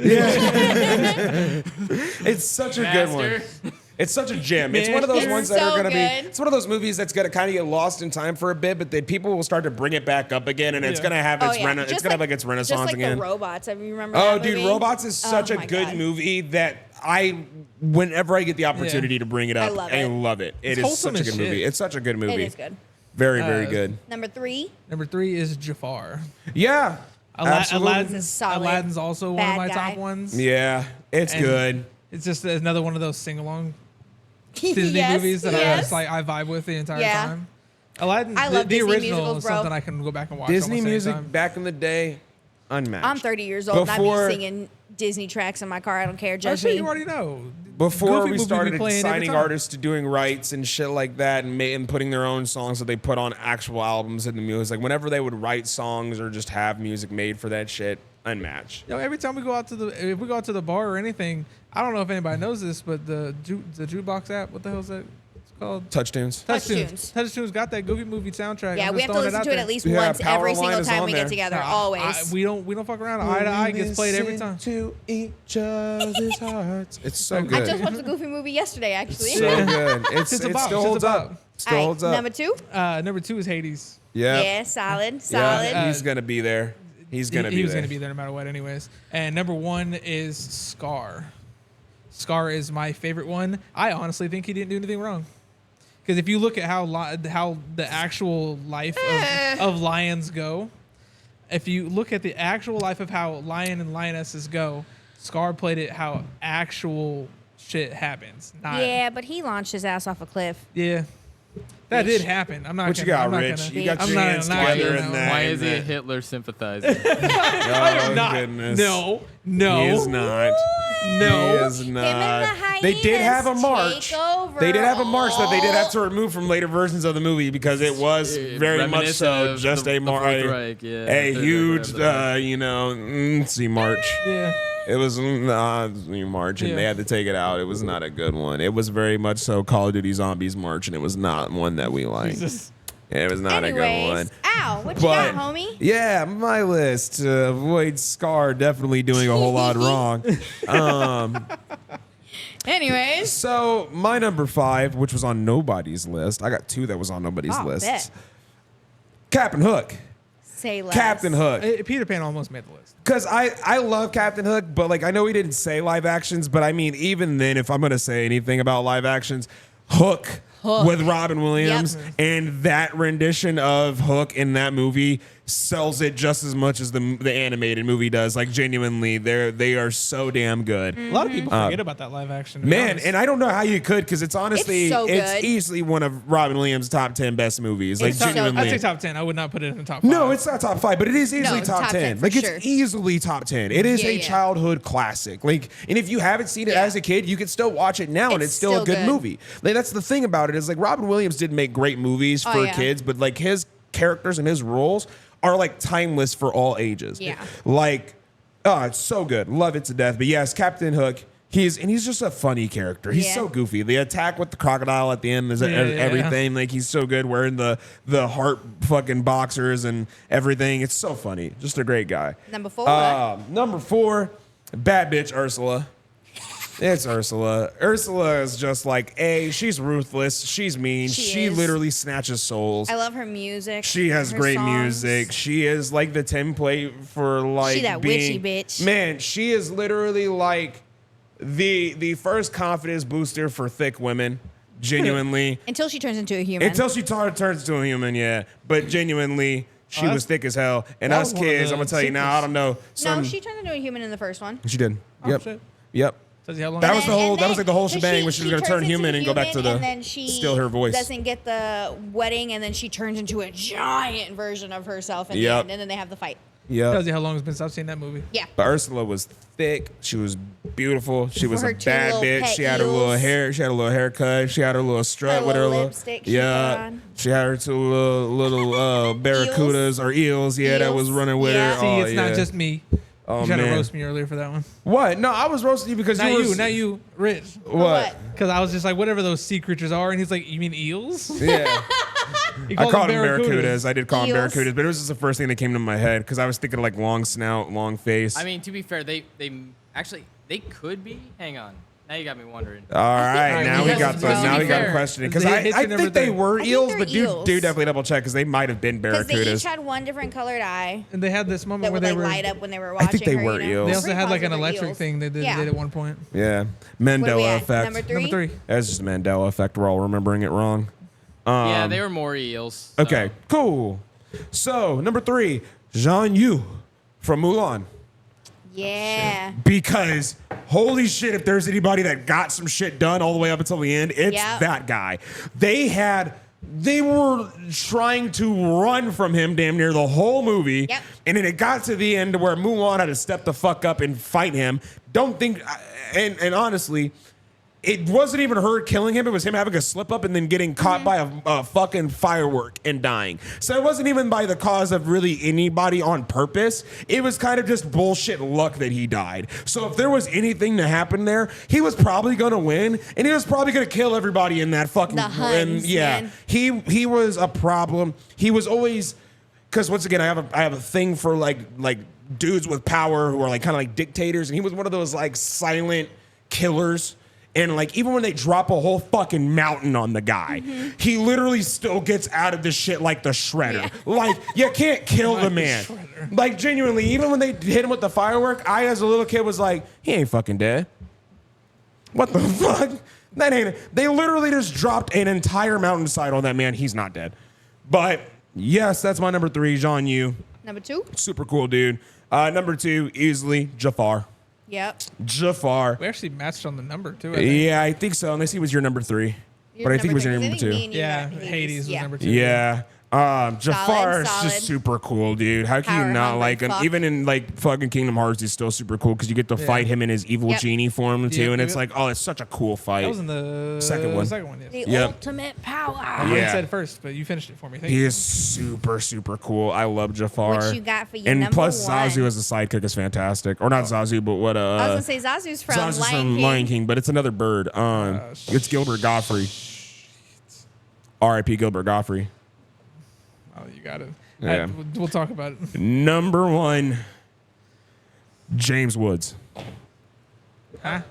It's such a good one. Master. It's such a gem. It's one of those It's ones that so are gonna good. be. It's one of those movies that's gonna kind of get lost in time for a bit, but then people will start to bring it back up again, and it's Yeah. gonna have Oh, its yeah. it's Just gonna have like its renaissance just like again. the Robots. I mean, remember Oh, that dude, movie? Robots is such Oh a my good God. movie that whenever I get the opportunity to bring it up, love I it. love it. It It's is wholesome such a as good movie. shit. It's such a good movie. It is good. Very, very good. Number 3, Number 3 is Jafar. Yeah. absolutely. This is solid. Aladdin's also one of Bad my guy. top ones. Yeah, it's And good. It's just another one of those sing-along Disney Yes, movies that I yes. just like I vibe with the entire Yeah. time. Aladdin, I love the Disney original musicals, is bro. something I can go back and watch. Disney almost music anytime. back in the day, unmatched. I'm 30 years old, and I Before- be singing Disney tracks in my car. I don't care. Oh, Judge shit, me. you already know. Before Goofy we movie be started playing every signing time. artists to doing rights and shit like that, and putting their own songs that they put on actual albums in the music, like whenever they would write songs or just have music made for that shit, unmatched. Yo, every time we go out to if we go out to the bar or anything, I don't know if anybody knows this, but the jukebox app, what the hell is that? It's called Touchtunes. Touchtunes. Touchtunes got that Goofy movie soundtrack. Yeah, I'm we just have to throwing listen to it out at least Yeah, once every Powerline single is time on we there. get together. there. Always. We don't fuck around. Eye to Eye gets played every time. To each other's hearts. It's so I good. I just watched the Goofy movie yesterday, actually. so good. It It's a bop. still It's holds a up. bop. Still All right, holds up. number 2. Number 2 is Hades. Yeah. Yeah, solid, Yeah, solid. he's gonna be there. He's gonna He be was there. gonna be there no matter what, anyways. And number 1 is Scar. Scar is my favorite one. I honestly think he didn't do anything wrong. Because if you look at how the actual life of lions go, if you look at the actual life of how lion and lionesses go, Scar played it how actual shit happens. Not, Yeah, but he launched his ass off a cliff. Yeah. That did happen. I'm not What you gonna, got, I'm not Rich? gonna- You got I'm your not- hands I'm not together gonna- in that. Why is he a that- Hitler sympathizer? Oh, not. goodness. No. He is not. No. He is not. the They did have a hyenas march. take over. They did have a march that they did have to remove from later versions of the movie because it was very much Reminiscent so of just the a Fourth march. Reich, yeah, A Third Reich, huge, whatever the Nazi march. Yeah. It was Nazi march, and Yeah. they had to take it out. It was not a good one. It was very much so Call of Duty Zombies march, and it was not one that we liked. Jesus. It was not a good one. Anyways, ow, what you But got, homie? yeah, my list. Avoid Scar definitely doing a whole lot wrong. Anyways, So my number 5, which was on nobody's list, I got 2 that was on nobody's Oh, list. bet. Captain Hook. say less. Captain Hook. Peter Pan almost made the list. Because I love Captain Hook, but like I know he didn't say live actions, but I mean even then, if I'm gonna say anything about live actions, Hook. With Robin Williams, Yep. and that rendition of Hook in that movie sells it just as much as the animated movie does. Like genuinely, they are so damn good. A lot of people forget about that live action. to be Man, honest. and I don't know how you could because it's honestly It's so it's good. easily one of Robin Williams' top 10 best movies. Like It's so genuinely. I'd say top 10. I would not put it in the top 5. No, it's not top 5, but it is easily it's top, top 10. 10 for Like sure. it's easily top 10. It is Yeah, a yeah. childhood classic. Like, and if you haven't seen it Yeah. as a kid, you can still watch it now, and It's it's still a still good good. movie. Like that's the thing about it is like Robin Williams did make great movies Oh, for yeah. kids, but like his characters and his roles are like timeless for all ages. Yeah. Like, oh, it's so good. Love it to death. But yes, Captain Hook. He's just a funny character. He's Yeah. so goofy. The attack with the crocodile at the end is Yeah, everything. Like he's so good wearing the heart fucking boxers and everything. It's so funny. Just a great guy. Number 4. Number 4, bad bitch Ursula. It's Ursula. Ursula is just like she's ruthless. She's mean. She She is. literally snatches souls. I love her music. She has her great songs. music. She is like the template for like She that being, witchy bitch. Man, she is literally like the first confidence booster for thick women. Genuinely, Until she turns into a human. until she turns to a human, yeah. But genuinely, she that's- was thick as hell. And that us was one of kids, the I'm gonna tell you now. I don't know. no, she turned into a human in the first one. She did. Oh, Yep. shit. Yep. Tells you how long That it was is. the whole. That was like the whole so shebang when she was gonna turns turn into human and go back to human, the and then she still her voice. doesn't get the wedding, and then she turns into a giant version of herself in the Yep. end, and then they have the fight. Yep. Tells you how long it's been since I've seen that movie. Yeah. But Ursula was thick. She was beautiful. She was her a two bad little bitch. pet She had her little eels. hair. She had a little haircut. She had her little strut Her with her little little lipstick she put yeah. on. She had her two little barracudas or eels. Yeah, that was Eels. running with Yeah. her. See, Oh, it's yeah. not just me. Oh, You tried to man. roast me earlier for that one. What? No, I was roasting you because Not you, Rich. What? Because I was just like, whatever those sea creatures are, and he's like, you mean eels? Yeah. He I called them barracudas. barracudas. I did call them Eels. barracudas, but it was just the first thing that came to my head because I was thinking of like long snout, long face. I mean, to be fair, they actually they could be. Hang on. Now you got me wondering. All right, now we got well, now to we be got fair, questioning because they I hit you and think they everything. were I think eels, they're but eels. do definitely double check because they might have been Because they each barracudas. had one different colored eye And they had this moment that where would they like were. light up when they were watching. think they her, were you know? eels. They also Pretty had like an positive they're electric eels. thing they did at one point. Yeah, What are we Mandela at? effect. Number three? Number 3. That's just Mandela effect. We're all remembering it wrong. Yeah, they were more eels. so- Okay, cool. So number 3, Jean Yu from Mulan. Yeah. Because holy shit, if there's anybody that got some shit done all the way up until the end, it's Yep. that guy. They were trying to run from him damn near the whole movie. Yep. And then it got to the end where Mulan had to step the fuck up and fight him. And honestly, it wasn't even her killing him. It was him having a slip up and then getting caught by a fucking firework and dying. So it wasn't even by the cause of really anybody on purpose. It was kind of just bullshit luck that he died. So if there was anything to happen there, he was probably going to win and he was probably going to kill everybody in that fucking. The Huns, man. He was a problem. He was always, because once again, I have a thing for like dudes with power who are like kind of like dictators, and he was one of those like silent killers. And like even when they drop a whole fucking mountain on the guy, he literally still gets out of this shit like the Shredder. Yeah. Like you can't kill the man. Like genuinely, even when they hit him with the firework, I as a little kid was like, he ain't fucking dead. What the fuck? That ain't. They literally just dropped an entire mountainside on that man. He's not dead. But yes, that's my number 3, Jean Yu. Number 2? Super cool dude. Number 2, easily Jafar. Yep. Jafar. We actually matched on the number too. I think. Yeah, I think so. Unless he was your number 3. But I think he was your three, 'cause number I think 2. me and you Yeah, got Hades was yeah. number 2. Yeah. Jafar is Solid. just super cool, dude. How can you Power not hungry like him? fuck. Even in like fucking Kingdom Hearts, he's still super cool because you get to fight him in his evil Yep. genie form too, Yep, and it's yep. like, oh, it's such a cool fight. That was in the Second one. Second one, yes. The Yep. ultimate power. I wouldn't Yeah. said first, but you finished it for me. Thank He you. is super, super cool. I love Jafar. What you got for your and number plus, 1? Zazu as a sidekick is fantastic. Or not Zazu, but what? I was gonna say Zazu's from Zazu's Lion from King. Lion King, but it's another bird. It's Gilbert Godfrey. R.I.P. Gilbert Godfrey. Oh, you got it. Yeah. We'll talk about it. Number 1, James Woods. Huh?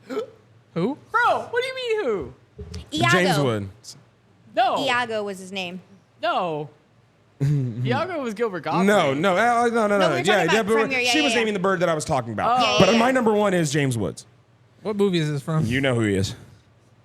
Who? Bro, what do you mean who? Iago. James Woods. No. Iago was his name. No. Iago was Gilbert Gottfried. No. No, we were talking about but from your- she yeah, was yeah. naming the bird that I was talking about. Oh. But Yeah, yeah, my yeah. number 1 is James Woods. What movie is this from? You know who he is.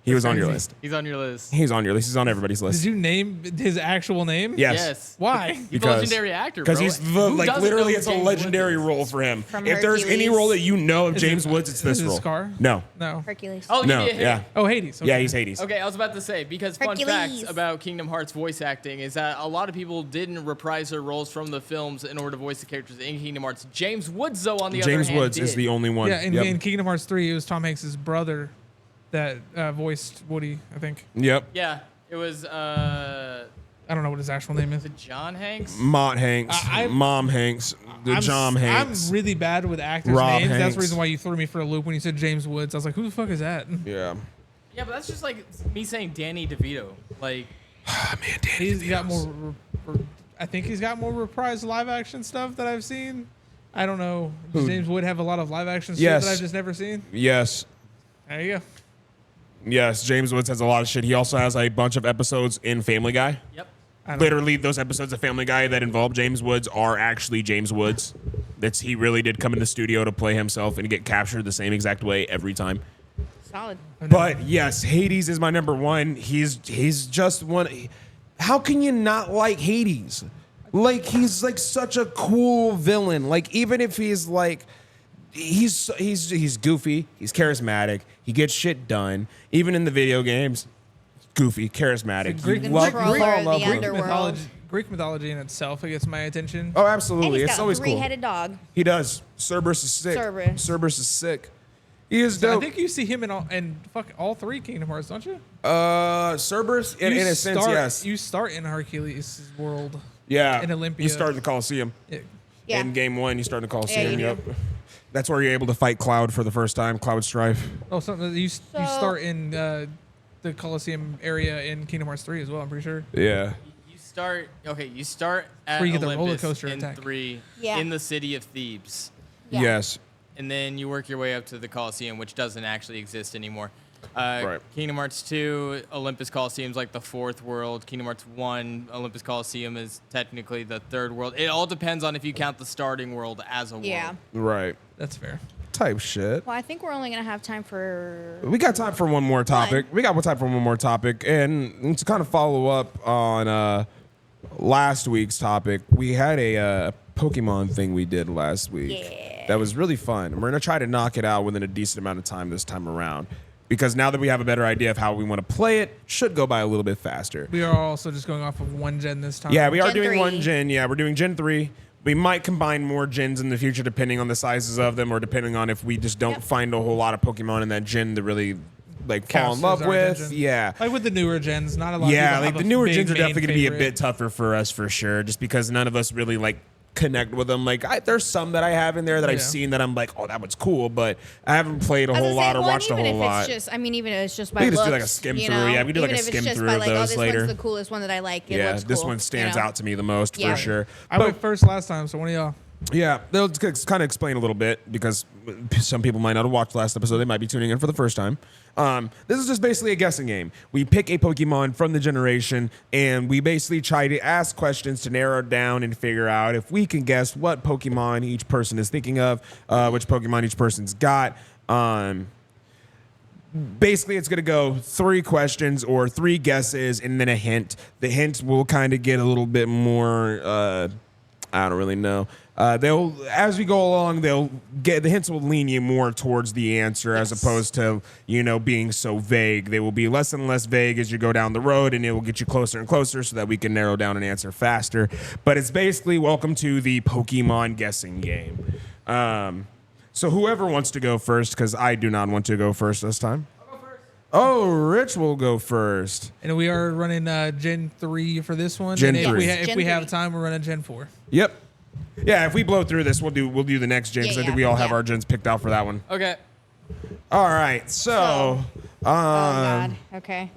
He was on your list. He's on your list. He's on your list. He's on everybody's list. Did you name his actual name? Yes. Why? He's a Because- legendary actor, Because bro. he's the, Who like doesn't literally know it's a James legendary Woods is? role for him. From If there's any Hercules. role that you know of Is James it- Woods, it's is this it role. Scar? No. No. Hercules. Oh, No. give me a Yeah. hint. Oh, Hades. Okay. Yeah, he's Hades. Okay, I was about to say, because fun Hercules. facts about Kingdom Hearts voice acting is that a lot of people didn't reprise their roles from the films in order to voice the characters in Kingdom Hearts. James Woods, though, on the other James hand, Woods is did. the only one. Yeah, in, Yep. in Kingdom Hearts 3, it was Tom Hanks' brother that voiced Woody, I think. Yep. Yeah, it was I don't know what his actual name is. John Hanks. Mott Hanks, I'm- Mom Hanks, John Hanks. I'm really bad with actors' Rob names. That's Hanks. the reason why you threw me for a loop when you said James Woods. I was like, who the fuck is that? Yeah. Yeah, but that's just like me saying Danny DeVito. Like, Man, Danny He's got DeVito's- more. I think he's got more reprised live action stuff that I've seen. I don't know. Does James Wood have a lot of live action shit Yes. that I've just never seen? Yes. There you go. Yes, James Woods has a lot of shit. He also has a bunch of episodes in Family Guy. yep. I don't Literally, those episodes of Family Guy that involve James Woods are actually James Woods. He really did come in the studio to play himself and get captured the same exact way every time. Solid. But yes, Hades is my number 1. He's just one. How can you not like Hades? Like he's like such a cool villain. Like even if he's like he's goofy, he's charismatic, he gets shit done. Even in the video games, goofy, charismatic. Greek- You love, Controller you fall in of love the with him. underworld. Greek mythology in itself, it gets my attention. Oh, And absolutely. he's It's got a always cool. three-headed dog. He does. Cerberus is sick. Cerberus. is sick. He is I dope. think you see him in all 3 Kingdom Hearts, don't you? Cerberus, in a sense, yes. You start in Hercules' world. Yeah. in Olympia. You start in the Colosseum. Yeah. Yeah. In game 1, you start in the Coliseum. you Yep. That's where you're able to fight Cloud for the first time, Cloud Strife. Oh, something you start in the Coliseum area in Kingdom Hearts 3 as well. I'm pretty sure. Yeah. You start at Where you get the Olympus roller coaster in attack. 3 Yeah. in the city of Thebes. Yeah. Yes. And then you work your way up to the Coliseum, which doesn't actually exist anymore. Right. Kingdom Hearts 2, Olympus Coliseum's like the 4th world. Kingdom Hearts 1, Olympus Coliseum is technically the 3rd world. It all depends on if you count the starting world as a world. Yeah. Right. That's fair. Type shit. Well, I think we're only gonna have time for. We got time for one more topic. And to kind of follow up on last week's topic, we had a Pokemon thing we did last week. Yeah. That was really fun. We're gonna try to knock it out within a decent amount of time this time around, because now that we have a better idea of how we want to play it, should go by a little bit faster. We are also just going off of one gen this time. Yeah, we are Gen doing 3. one gen. Yeah, we're doing Gen 3. We might combine more gens in the future depending on the sizes of them, or depending on if we just don't Yep. find a whole lot of Pokemon in that gen to really like fall Counts in love as our with. attention. Yeah. Like with the newer gens, not a lot. Yeah, of people like have the a newer big gens are main definitely going to be a favorite. bit tougher for us for sure, just because none of us really like connect with them. Like there's some that I have in there that I've Yeah. seen that I'm like, oh, that one's cool, but I haven't played a I was whole gonna say, lot or well, watched a even whole if lot. It's just, I mean, even if it's just by We could just looks, do like a skim you through. know? Yeah, we do like Even a if it's skim just through by of like, those this later. one's the coolest one that I like. It Yeah, looks this cool, one stands you know? out to me the most Yeah. for sure. I But- went first last time, so one of y'all. Yeah, they'll kind of explain a little bit because some people might not have watched last episode. They might be tuning in for the first time. This is just basically a guessing game. We pick a Pokemon from the generation, and we basically try to ask questions to narrow it down and figure out if we can guess what Pokemon each person is thinking of, which Pokemon each person's got. Basically, it's going to go 3 questions or 3 guesses and then a hint. The hint will kind of get a little bit more, I don't really know. They'll, as we go along, the hints will lean you more towards the answer as opposed to, being so vague. They will be less and less vague as you go down the road, and it will get you closer and closer so that we can narrow down an answer faster. But it's basically welcome to the Pokemon guessing game. So whoever wants to go first, because I do not want to go first this time. I'll go first. Oh, Rich will go first. And we are running Gen 3 for this one. Gen and if 3. we, if Gen we have 3. time, we're running Gen 4. Yep. Yeah, if we blow through this, we'll do the next gen, because I think we all have our gens picked out for that one. Okay. All right, so Oh, God. Okay.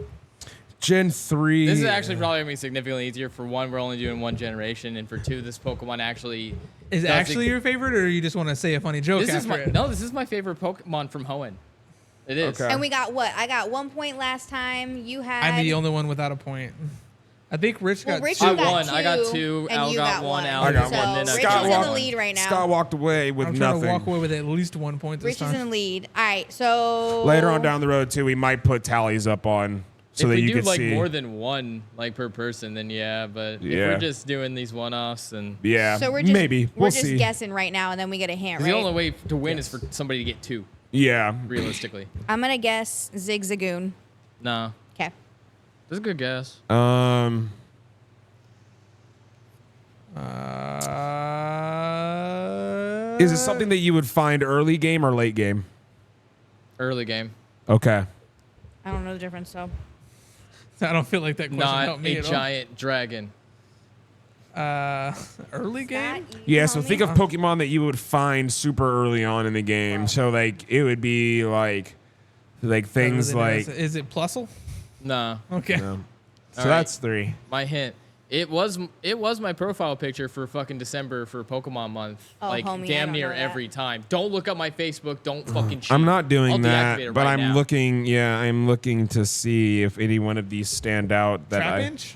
Gen 3. This is actually probably going to be significantly easier. For 1, we're only doing 1 generation, and for 2, this Pokemon actually Is it does actually your favorite, or you just want to say a funny joke This is after my it? no. This is my favorite Pokemon from Hoenn. It is. Okay. And we got what? I got 1 point last time. You had. I'm the only one without a point. I think Rich Well, got Rich 2. I got won. I got 2, 2. and Al you got got 1. 1. Al I got got 1. one. Then I Rich got is in the 1. lead right now. Scott walked away with I'm trying nothing. to walk away with at least 1 point this Rich is time. in the lead. All right, so Later on down the road, too, we might put tallies up on so if that we you do can like see. more than 1 like per person, then yeah. But if Yeah. we're just doing these one-offs, and Yeah, So we're just maybe. we're We'll just see. guessing right now, and then we get a hint, the right? only way to win is for somebody to get 2, Yeah. realistically. I'm gonna guess Zigzagoon. No, Okay. that's a good guess. Is it something that you would find early game or late game? Early game, Okay. I don't know the difference, so I don't feel like that question not helped me a at giant dragon. all. Early game? Yeah, so think of Pokemon that you would find super early on in the game. So like it would be like things like Is it Plusle? No, Okay. so All right. that's 3. my hint. It was my profile picture for fucking December for Pokemon month. Oh, like homie, I damn don't near know that. every time. Don't look up my Facebook. Don't fucking cheat. I'm not I'll doing deactivate that, it but right I'm now. looking. Yeah, I'm looking to see if any one of these stand out. That Trapinch?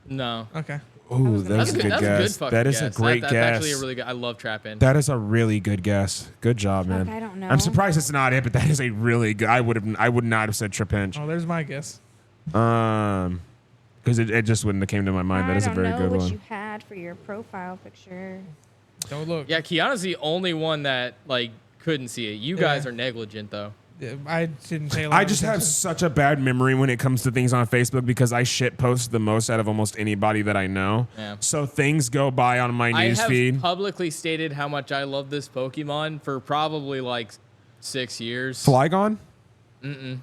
No. Okay. Ooh, that's a good That's a guess. good fucking That is guess. a great that's guess. actually a really good. I love Trapinch. That is a really good guess. Good job, man. I don't know. I'm surprised it's not it, but that is a really good. I would not have said Trapinch. Oh, there's my guess. Because it just wouldn't have came to my mind. That is a very I don't good know what one. you had for your profile picture. Don't look. Yeah, Kiana's the only one that like couldn't see it. You guys are negligent though. Yeah, I didn't pay a lot I of just have attention. such a bad memory when it comes to things on Facebook because I shit post the most out of almost anybody that I know. Yeah. So things go by on my I news have feed. publicly stated how much I love this Pokemon for probably like 6 years. Flygon? Damn.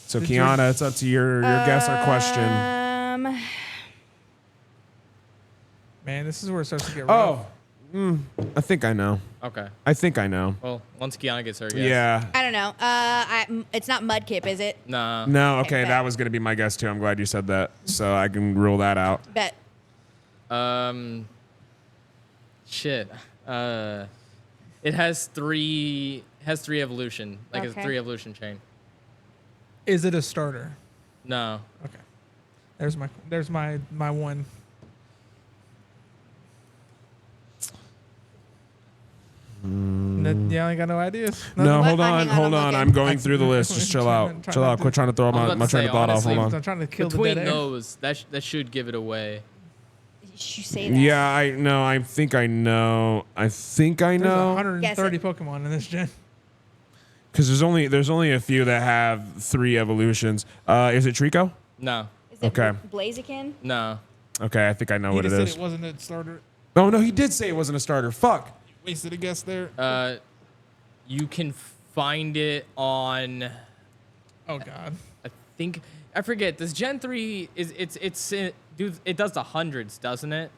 So Did you- Kiana, it's up to your guess or question. Man, this is where it starts to get rough. I think I know. Okay. I think I know. Well, once Kiana gets her guess. Yeah. I don't know. It's not Mudkip, is it? Nah. No, okay, bet. that was going to be my guess too. I'm glad you said that. So I can rule that out. Bet. Shit. It has three evolution. Like it's Okay. 3 evolution chain. Is it a starter? No. Okay. There's my one. Yeah, I ain't got no ideas. No, What? hold Hang on, on, hold I'm on. looking. I'm going through the list. Just chill Trying out. to- Chill out. Quit trying to throw I was my about to train say, of thought off. honestly, Hold on. I'm trying to kill Between the dead air. those, that should give it away. You say that. Yeah, I know. I think I know. I think I There's know. 130 Guess Pokemon in this gen. Because there's only a few that have 3 evolutions. Is it Trico? No. Is it Okay. Blaziken? No. Okay, I think I know He what it just said is. it wasn't a starter. Oh no, he did say it wasn't a starter. Fuck. Wasted a guess there. You can find it on. Oh God. I forget. Does Gen 3 it does the hundreds, doesn't it?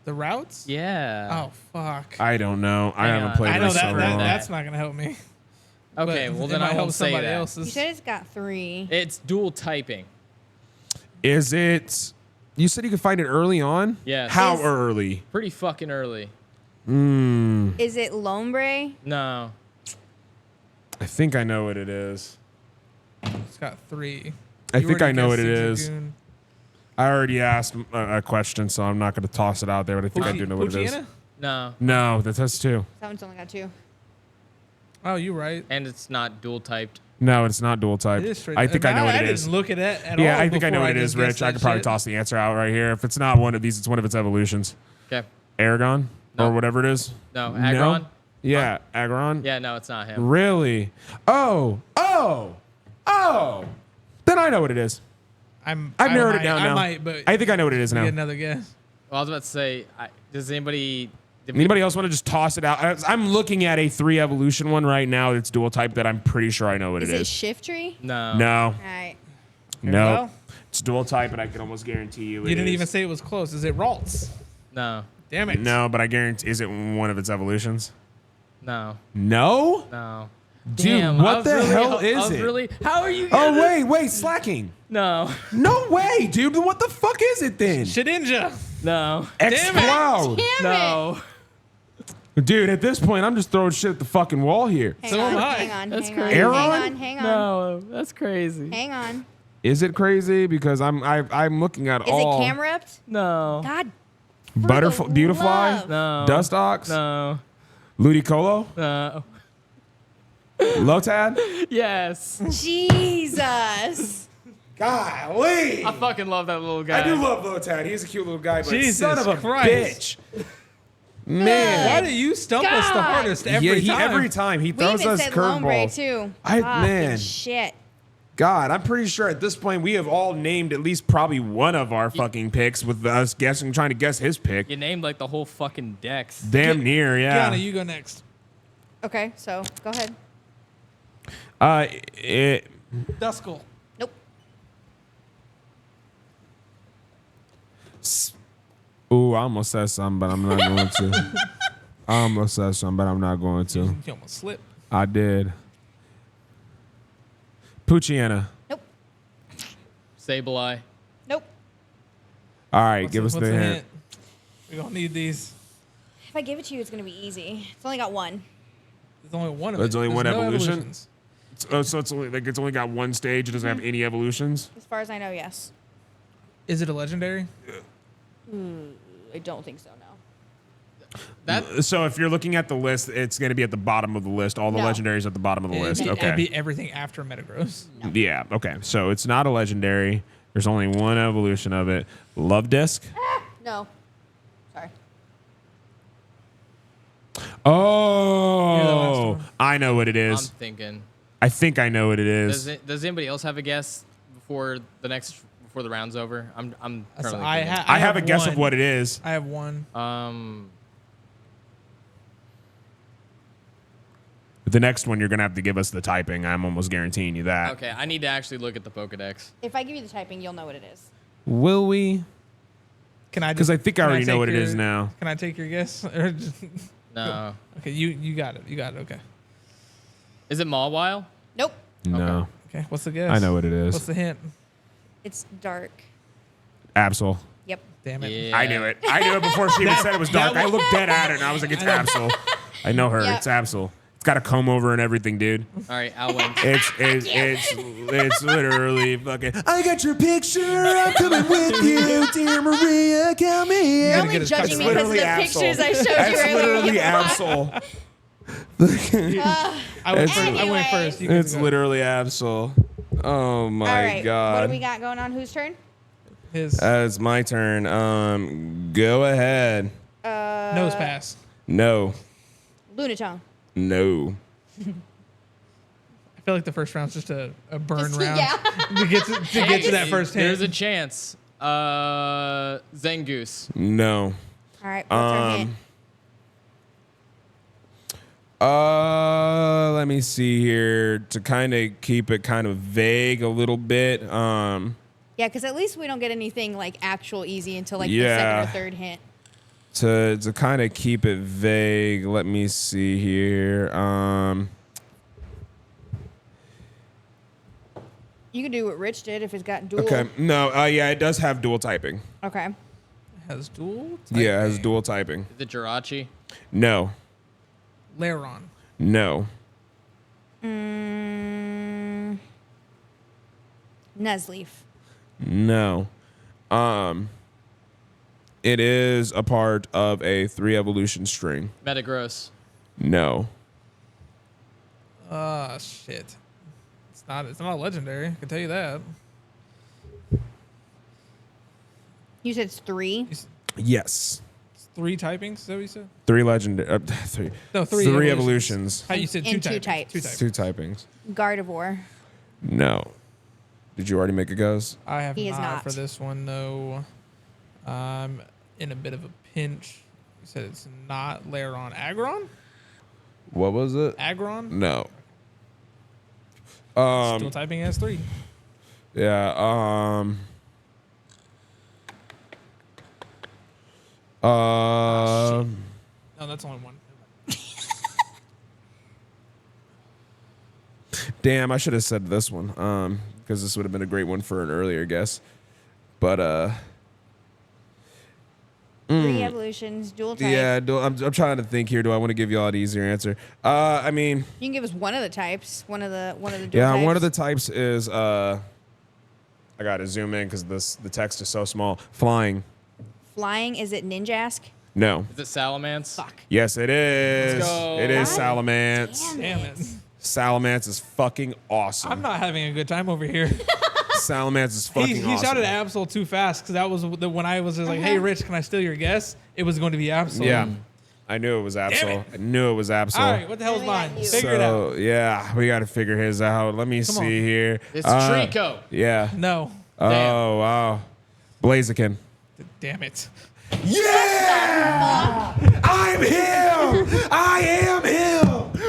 The routes? Yeah. Oh fuck. I don't know. I Hang haven't on. played I it know so that, long. that's not gonna help me. Okay. But Well, it then might I help won't say somebody that. else's. You said it's got 3. It's dual typing. Is it? You said you could find it early on. Yes. How Is- early? Pretty fucking early. Is it Lombre? No. I think I know what it is. It's got 3. I You think already I know guessed what it is. Zigzagoon. I already asked a question, so I'm not going to toss it out there. But I think I Poochie- do know what it is. Poochiana? No. No, that's 2. That one's only got 2. Oh, you're right. And it's not dual typed. No, it's not dual type. It is straight. I think I know what I it is. didn't look at it at all. Yeah, I think I know before what it just is, Rich. guessed I that could probably shit. toss the answer out right here. If it's not one of these, it's one of its evolutions. Okay. Aragon No. or whatever it is. No. Aggron? Yeah, Aggron. Yeah. No, it's not him. Really? Oh. Then I know what it is. I've narrowed it down now. I might, but I think I know what it is get now. another guess. Well, I was about to say, does anybody? Anybody else want to just toss it out? I'm looking at a 3 evolution one right now that's dual type that I'm pretty sure I know what Is it it is. Shiftry? No. No. All right. No. go. It's dual type, and I can almost guarantee you it You didn't is. even say it was close. Is it Ralts? No. Damn it. No, but I guarantee. Is it one of its evolutions? No. No? No. Dude, Damn, I what was the really- hell I is was it? Really? How are you? Oh, gonna- wait, slacking. No. No way, dude. What the fuck is it then? Shedinja. No. X-Cloud. Damn No. Dude, at this point, I'm just throwing shit at the fucking wall here. Hang So on, am I. hang on, That's hang on, crazy. Aaron? hang on, hang on, No. That's crazy. hang on. Is it crazy? Because I'm looking at Is all it Camerupt? No. God. for Butterfly, the Beautifly, love. No. Dustox, No. Ludicolo, No. Lotad. Yes. Jesus. Golly. I fucking love that little guy. I do love Lotad. He's a cute little guy, but Jesus son of a Christ. bitch. Man. Why do you stump us the God. hardest every time? Every time he We throws even us said Lombre curveballs. too. I- Fucking man. shit. God, I'm pretty sure at this point we have all named at least probably one of our fucking picks with us guessing, trying to guess his pick. You named like the whole fucking dex. Damn near, yeah. Kiana, you go next. Okay, so go ahead. Duskull. Nope. Ooh, I almost said something, but I'm not going to. I almost said something, but I'm not going to. You almost slipped. I did. Poochiana. Nope. Sableye. Nope. All right, What's give us what's the hint. We don't need these. If I give it to you, it's gonna be easy. It's only got 1. There's only one of There's it. only one There's no evolution? evolutions. So it's only it's only got one stage. It doesn't have any evolutions. As far as I know, yes. Is it a legendary? I don't think so. No. That So if you're looking at the list, it's going to be at the bottom of the list. All the No. legendaries at the bottom of the list. It'd Okay. be everything after Metagross. Yeah. Okay. So it's not a legendary. There's only one evolution of it. Love Disc. No. Sorry. Oh, one. I know what it I'm is. thinking. I think I know what it is. Does anybody else have a guess before the round's over? I'm So currently I, thinking. I have a guess one. of what it is. I have one. The next one, you're going to have to give us the typing. I'm almost guaranteeing you that. Okay, I need to actually look at the Pokedex. If I give you the typing, you'll know what it is. Will we? Can I? Because I think I can already know take what it is now. Can I take your guess? Or No. okay, you got it. You got it. Okay. Is it Mawile? Nope. No. Okay. What's the guess? I know what it is. What's the hint? It's dark. Absol. Yep. Damn it. Yeah. I knew it. I knew it before she even said it was dark. I looked dead at her and I was like, it's Absol. I know her. Yep. It's Absol. It's got a comb over and everything, dude. All right, I'll win. It's literally fucking. I got your picture. I'm coming with you, dear Maria. Come You're here. only get his judging me because of the pictures I showed you That's earlier. literally You Absol. I went first. I Anyway. went first. You guys It's go. literally Absol. Oh my All right. What god. do we got going on? Whose turn? His It's my turn. Go ahead. nose pass. No. Lunatone. No. I feel like the first round's just a burn Just- round yeah. to get to that first hit. There's a chance. Zangoose. No. All right. What's our hint? Let me see here to kind of keep it kind of vague a little bit. Yeah, because at least we don't get anything like actual easy until like the Yeah. second or third hint. To kind of keep it vague, let me see here. You can do what Rich did if it's got dual. Okay. No. Yeah, it does have dual typing. Okay. Has dual. Yeah, it has dual typing. Is it Jirachi? No. Lairon. No. Nuzleaf. No. It is a part of a 3 evolution string. Metagross. No. Shit. It's not a legendary. I can tell you that. You said it's 3. Yes. It's 3 typings. Is that what you said? 3 legendary. 3. No, 3 3 evolutions. evolutions. How you said And 2 two types? types. 2 types. 2 typings. Gardevoir. No. Did you already make a guess? I have He is not not. for this one. No. I'm in a bit of a pinch. You said it's not Lairon. Aggron? What was it? Aggron? No. Still typing as 3. Yeah. No, that's only one. Damn, I should have said this one. Because this would have been a great one for an earlier guess. But 3 evolutions, dual type. yeah, I'm trying to think here. Do I want to give y'all an easier answer? I mean, You can give us one of the types. One of the dual yeah, types. one of the types is I gotta zoom in because the text is so small. Flying. Flying. Is it Ninjask? No. Is it Salamence? Fuck. Yes, it is. go. It is God Salamence. Damn it. Salamence is fucking awesome. I'm not having a good time over here. Salamence is fucking He awesome. shouted Absol too fast because that was when I was just like, hey, Rich, can I steal your guess? It was going to be Absol. Yeah. I knew it was Damn Absol. it. I knew it was Absol. All right, what the hell's Then we got mine? you. Figure it out. So, yeah, we got to figure his out. Let me Come see on. here. It's Trico. Yeah. No. Oh, Damn. wow. Blaziken. Damn it. Yeah! I'm him! I am him!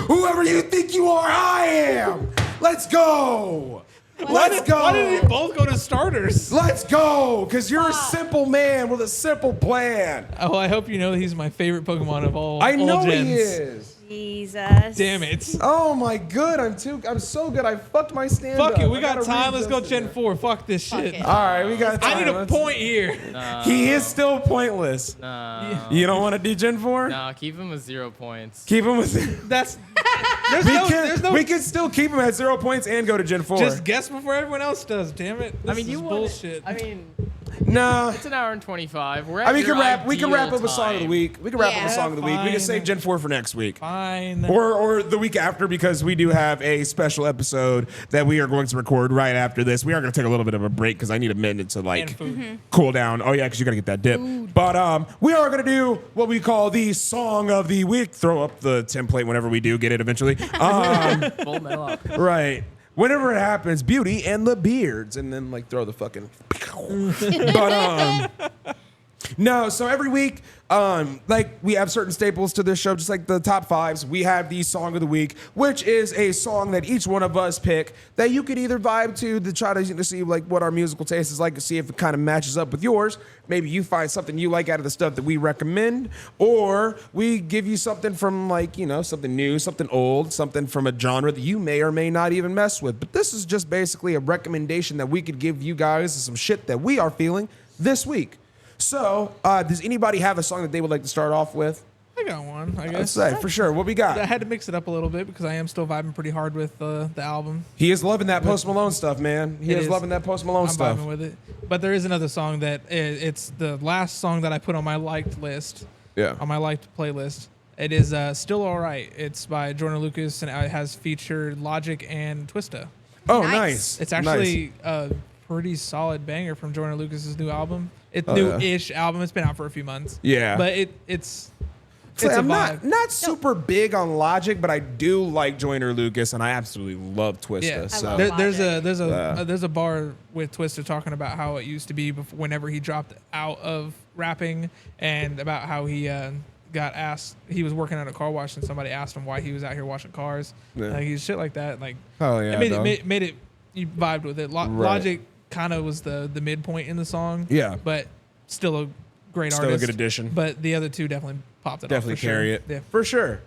Whoever you think you are, I am! Let's go! Let's go! Why did we both go to starters? Let's go! Because you're a simple man with a simple plan. Oh, I hope you know he's my favorite Pokemon of all. I know all gens. he is. Jesus. Damn it. Oh my good, I'm so good. I fucked my stand Fuck up. it. We I got gotta time. read Let's go this Gen again. 4. Fuck this shit. it. All right, we got time. I need a Let's- point here. He is still pointless. No. You don't want to do Gen 4? No, keep him with 0 points. Keep him with. That's there's no we can still keep him at 0 points and go to Gen 4. just guess before everyone else does. Damn it. This I mean, is you want bullshit. I mean, no. it's an hour and 25. We're at I mean, your we can wrap ideal up a song of the time. week. We can wrap up Yeah. a song of the week. We can Fine. save Gen 4 for next week. Fine. Or the week after, because we do have a special episode that we are going to record right after this. We are going to take a little bit of a break because I need a minute to And food. cool down. Oh yeah, because you got to get that dip. But we are going to do what we call the song of the week. Throw up the template whenever we do get it eventually. Full Metal Alchemist. Right. Whenever it happens, Beauty and the Beards, and then like throw the fucking. But No, so every week, like we have certain staples to this show, just like the top fives. We have the song of the week, which is a song that each one of us pick that you could either vibe to try to see like what our musical taste is like, to see if it kind of matches up with yours. Maybe you find something you like out of the stuff that we recommend, or we give you something from like, you know, something new, something old, something from a genre that you may or may not even mess with. But this is just basically a recommendation that we could give you guys some shit that we are feeling this week. So, does anybody have a song that they would like to start off with? I got one, I guess. Let's say, for sure. What we got? I had to mix it up a little bit because I am still vibing pretty hard with the album. He is loving that Post Malone stuff, man. He is loving that Post Malone stuff. I'm vibing with it. But there is another song that it's the last song that I put on my liked list. Yeah. On my liked playlist. It is Still Alright. It's by Jordan Lucas and it has featured Logic and Twista. Oh, nice. It's actually a pretty solid banger from Jordan Lucas's new album. It's Oh, new-ish album. It's been out for a few months. Yeah. But it's So a I'm vibe. not super big on Logic, but I do like Joyner Lucas, and I absolutely love Twista. Yeah. So There's a bar with Twista talking about how it used to be before, whenever he dropped out of rapping, and about how he got asked. He was working at a car wash, and somebody asked him why he was out here washing cars. Yeah. He's shit like that. Like, Hell yeah, it made it. You vibed with it. Logic kind of was the midpoint in the song. Yeah. But still a great Still a artist. good addition. But the other two definitely popped it definitely off. carry it. Yeah. For sure.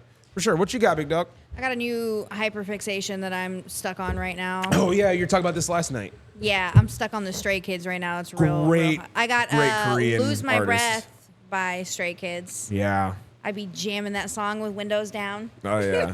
What you got, Big Dog? I got a new hyperfixation that I'm stuck on right now. Oh yeah, you were talking about this last night. Yeah, I'm stuck on the Stray Kids right now. It's real. Great- real I got great Korean Lose My artist. Breath by Stray Kids. Yeah. I'd be jamming that song with windows down. Oh yeah.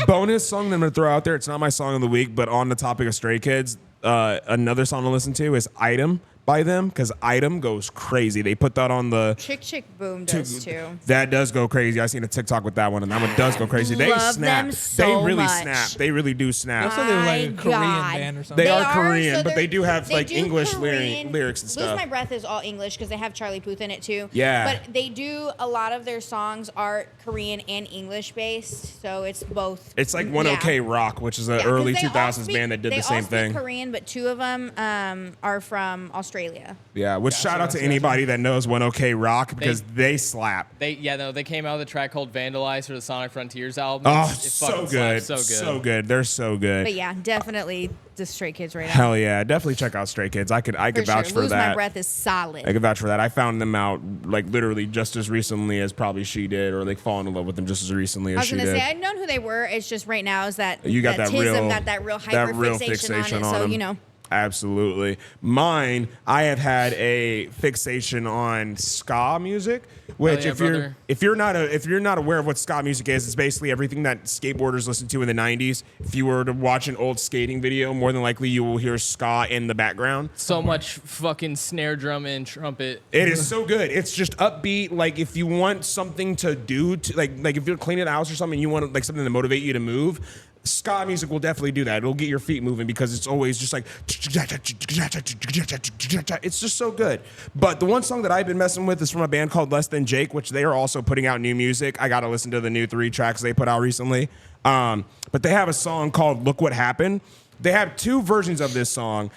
Bonus song that I'm gonna throw out there. It's not my song of the week, but on the topic of Stray Kids, another song to listen to is "Item" by them, because "Item" goes crazy. They put that on the Chick Boom does too. That does go crazy. I seen a TikTok with that one, and that one does go crazy. They Love snap. them so they really much. snap. They really do snap. Also, they were like a My Korean God. band or something. They are are, Korean, so but they do have they like do English Korean. lyrics and Lose stuff. My Breath is all English because they have Charlie Puth in it too. Yeah. But they do, a lot of their songs are Korean and English based, so it's both. It's like One OK Rock, which is an Yeah, 'cause early they all 2000s speak- band that did they the same all speak thing. Korean, but two of them are from Australia. Yeah, which shout out to gotcha. anybody that knows One OK Rock, because they slap. They came out with a track called Vandalize for the Sonic Frontiers album. Oh, It so fucking good. slaps, So good. They're so good. But yeah, definitely the Stray Kids right now. Hell yeah. Definitely check out Stray Kids. I could vouch sure. for Lose that. My Breath is solid. I could vouch for that. I found them out like literally just as recently as probably she did, or like fallen in love with them just as recently I as was she gonna did. say I'd known who they were. It's just right now is that You got that Tism real- got that real that real hyperfixation on it. on So them. you know. Absolutely. Mine, I have had a fixation on ska music, which yeah, if brother. you're not aware of what ska music is, it's basically everything that skateboarders listened to in the 90s. If you were to watch an old skating video, more than likely you will hear ska in the background. So much fucking snare drum and trumpet. It is so good. It's just upbeat. Like if you want something to do, like if you're cleaning the house or something, you want like something to motivate you to move. Ska music will definitely do that. It'll get your feet moving because it's always just like it's just so good. But the one song that I've been messing with is from a band called Less Than Jake, which they are also putting out new music. I got to listen to the new 3 tracks they put out recently. But they have a song called Look What Happened. They have 2 versions of this song.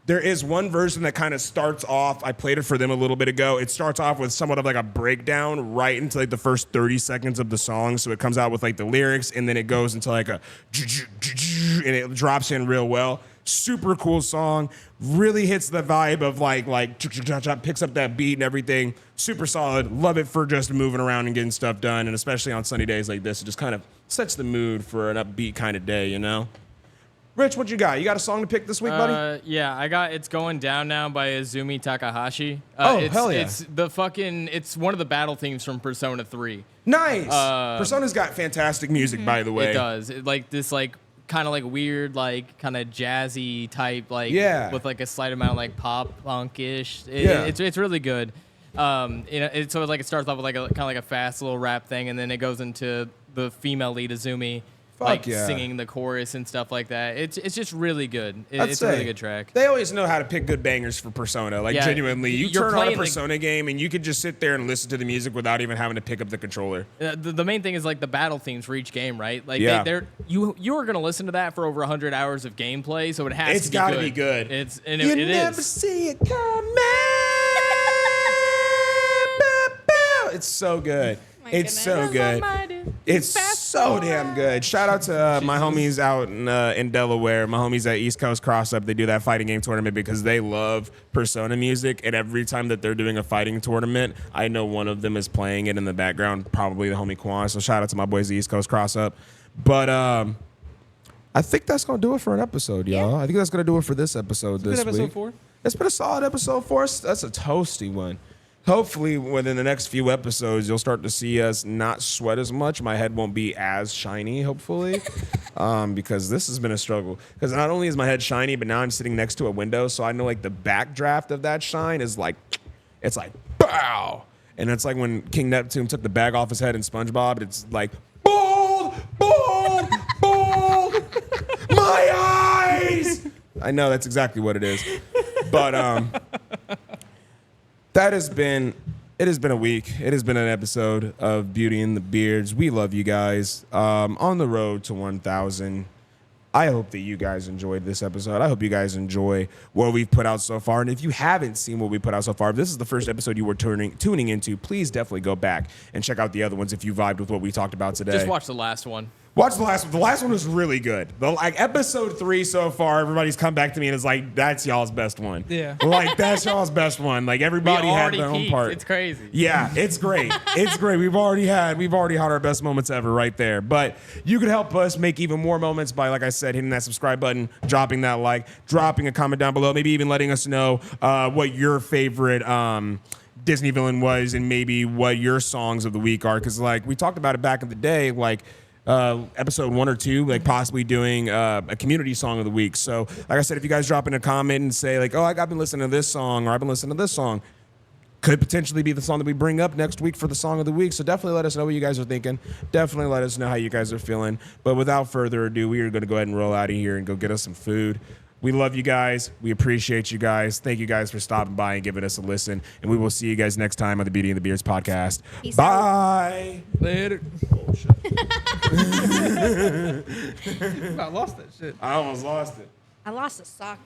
There is one version that kind of starts off, I played it for them a little bit ago. It starts off with somewhat of like a breakdown right into like the first 30 seconds of the song. So it comes out with like the lyrics and then it goes into like a and it drops in real well. Super cool song. Really hits the vibe of like picks up that beat and everything. Super solid. Love it for just moving around and getting stuff done. And especially on sunny days like this, it just kind of sets the mood for an upbeat kind of day, you know? Rich, what you got? You got a song to pick this week, buddy? Yeah, I got It's Going Down Now by Izumi Takahashi. Hell yeah. It's one of the battle themes from Persona 3. Nice. Persona's got fantastic music, by the way. It does. Like this like kind of like weird, like kind of jazzy type, like with like a slight amount of like pop punkish. It's really good. It starts off with like a kind of like a fast little rap thing, and then it goes into the female lead Izumi. Singing the chorus and stuff like that. It's just really good. It's a really good track. They always know how to pick good bangers for Persona. Like, genuinely. You you're turn on a playing Persona game and you could just sit there and listen to the music without even having to pick up the controller. The main thing is like the battle themes for each game, right? Like you are gonna listen to that for over 100 hours of gameplay, so it has to be good. It's gotta be good. It You never is. see it coming. It's so good. My It's goodness. so good. It's so damn good. Shout out to my homies out in Delaware, my homies at East Coast Cross Up. They do that fighting game tournament because they love Persona music, and every time that they're doing a fighting tournament, I know one of them is playing it in the background, probably the homie Quan. So shout out to my boys at East Coast Cross Up. But I think that's gonna do it for an episode, y'all. Yeah. I think that's gonna do it for this episode this Good episode week. 4. It's been a solid episode for us. That's a toasty one. Hopefully, within the next few episodes, you'll start to see us not sweat as much. My head won't be as shiny, hopefully, because this has been a struggle. Because not only is my head shiny, but now I'm sitting next to a window, so I know like the backdraft of that shine is like, it's like, bow. And it's like when King Neptune took the bag off his head in SpongeBob, it's like, bold, bold, bold, my eyes. I know that's exactly what it is. But it has been a week. It has been an episode of Beauty and the Beards. We love you guys. On the road to 1,000. I hope that you guys enjoyed this episode. I hope you guys enjoy what we've put out so far. And if you haven't seen what we put out so far, if this is the first episode you were tuning into, please definitely go back and check out the other ones if you vibed with what we talked about today. Just watch the last one. Watch the last one. The last one was really good. Episode 3 so far, everybody's come back to me and is like, that's y'all's best one. Yeah. Like, that's y'all's best one. Like, everybody had their own part. It's crazy. Yeah, it's great. It's great. We've already had our best moments ever right there. But you could help us make even more moments by, like I said, hitting that subscribe button, dropping that like, dropping a comment down below, maybe even letting us know what your favorite Disney villain was and maybe what your songs of the week are. Because, like, we talked about it back in the day, like, episode 1 or 2, like possibly doing a community song of the week. So, like I said, if you guys drop in a comment and say like, "Oh, I've been listening to this song," or "I've been listening to this song," could potentially be the song that we bring up next week for the song of the week. So definitely let us know what you guys are thinking. Definitely let us know how you guys are feeling. But without further ado, we are going to go ahead and roll out of here and go get us some food. We love you guys. We appreciate you guys. Thank you guys for stopping by and giving us a listen. And we will see you guys next time on the Beauty and the Beards podcast. Peace I Bye. lost that shit. I almost lost it. I lost a sock down.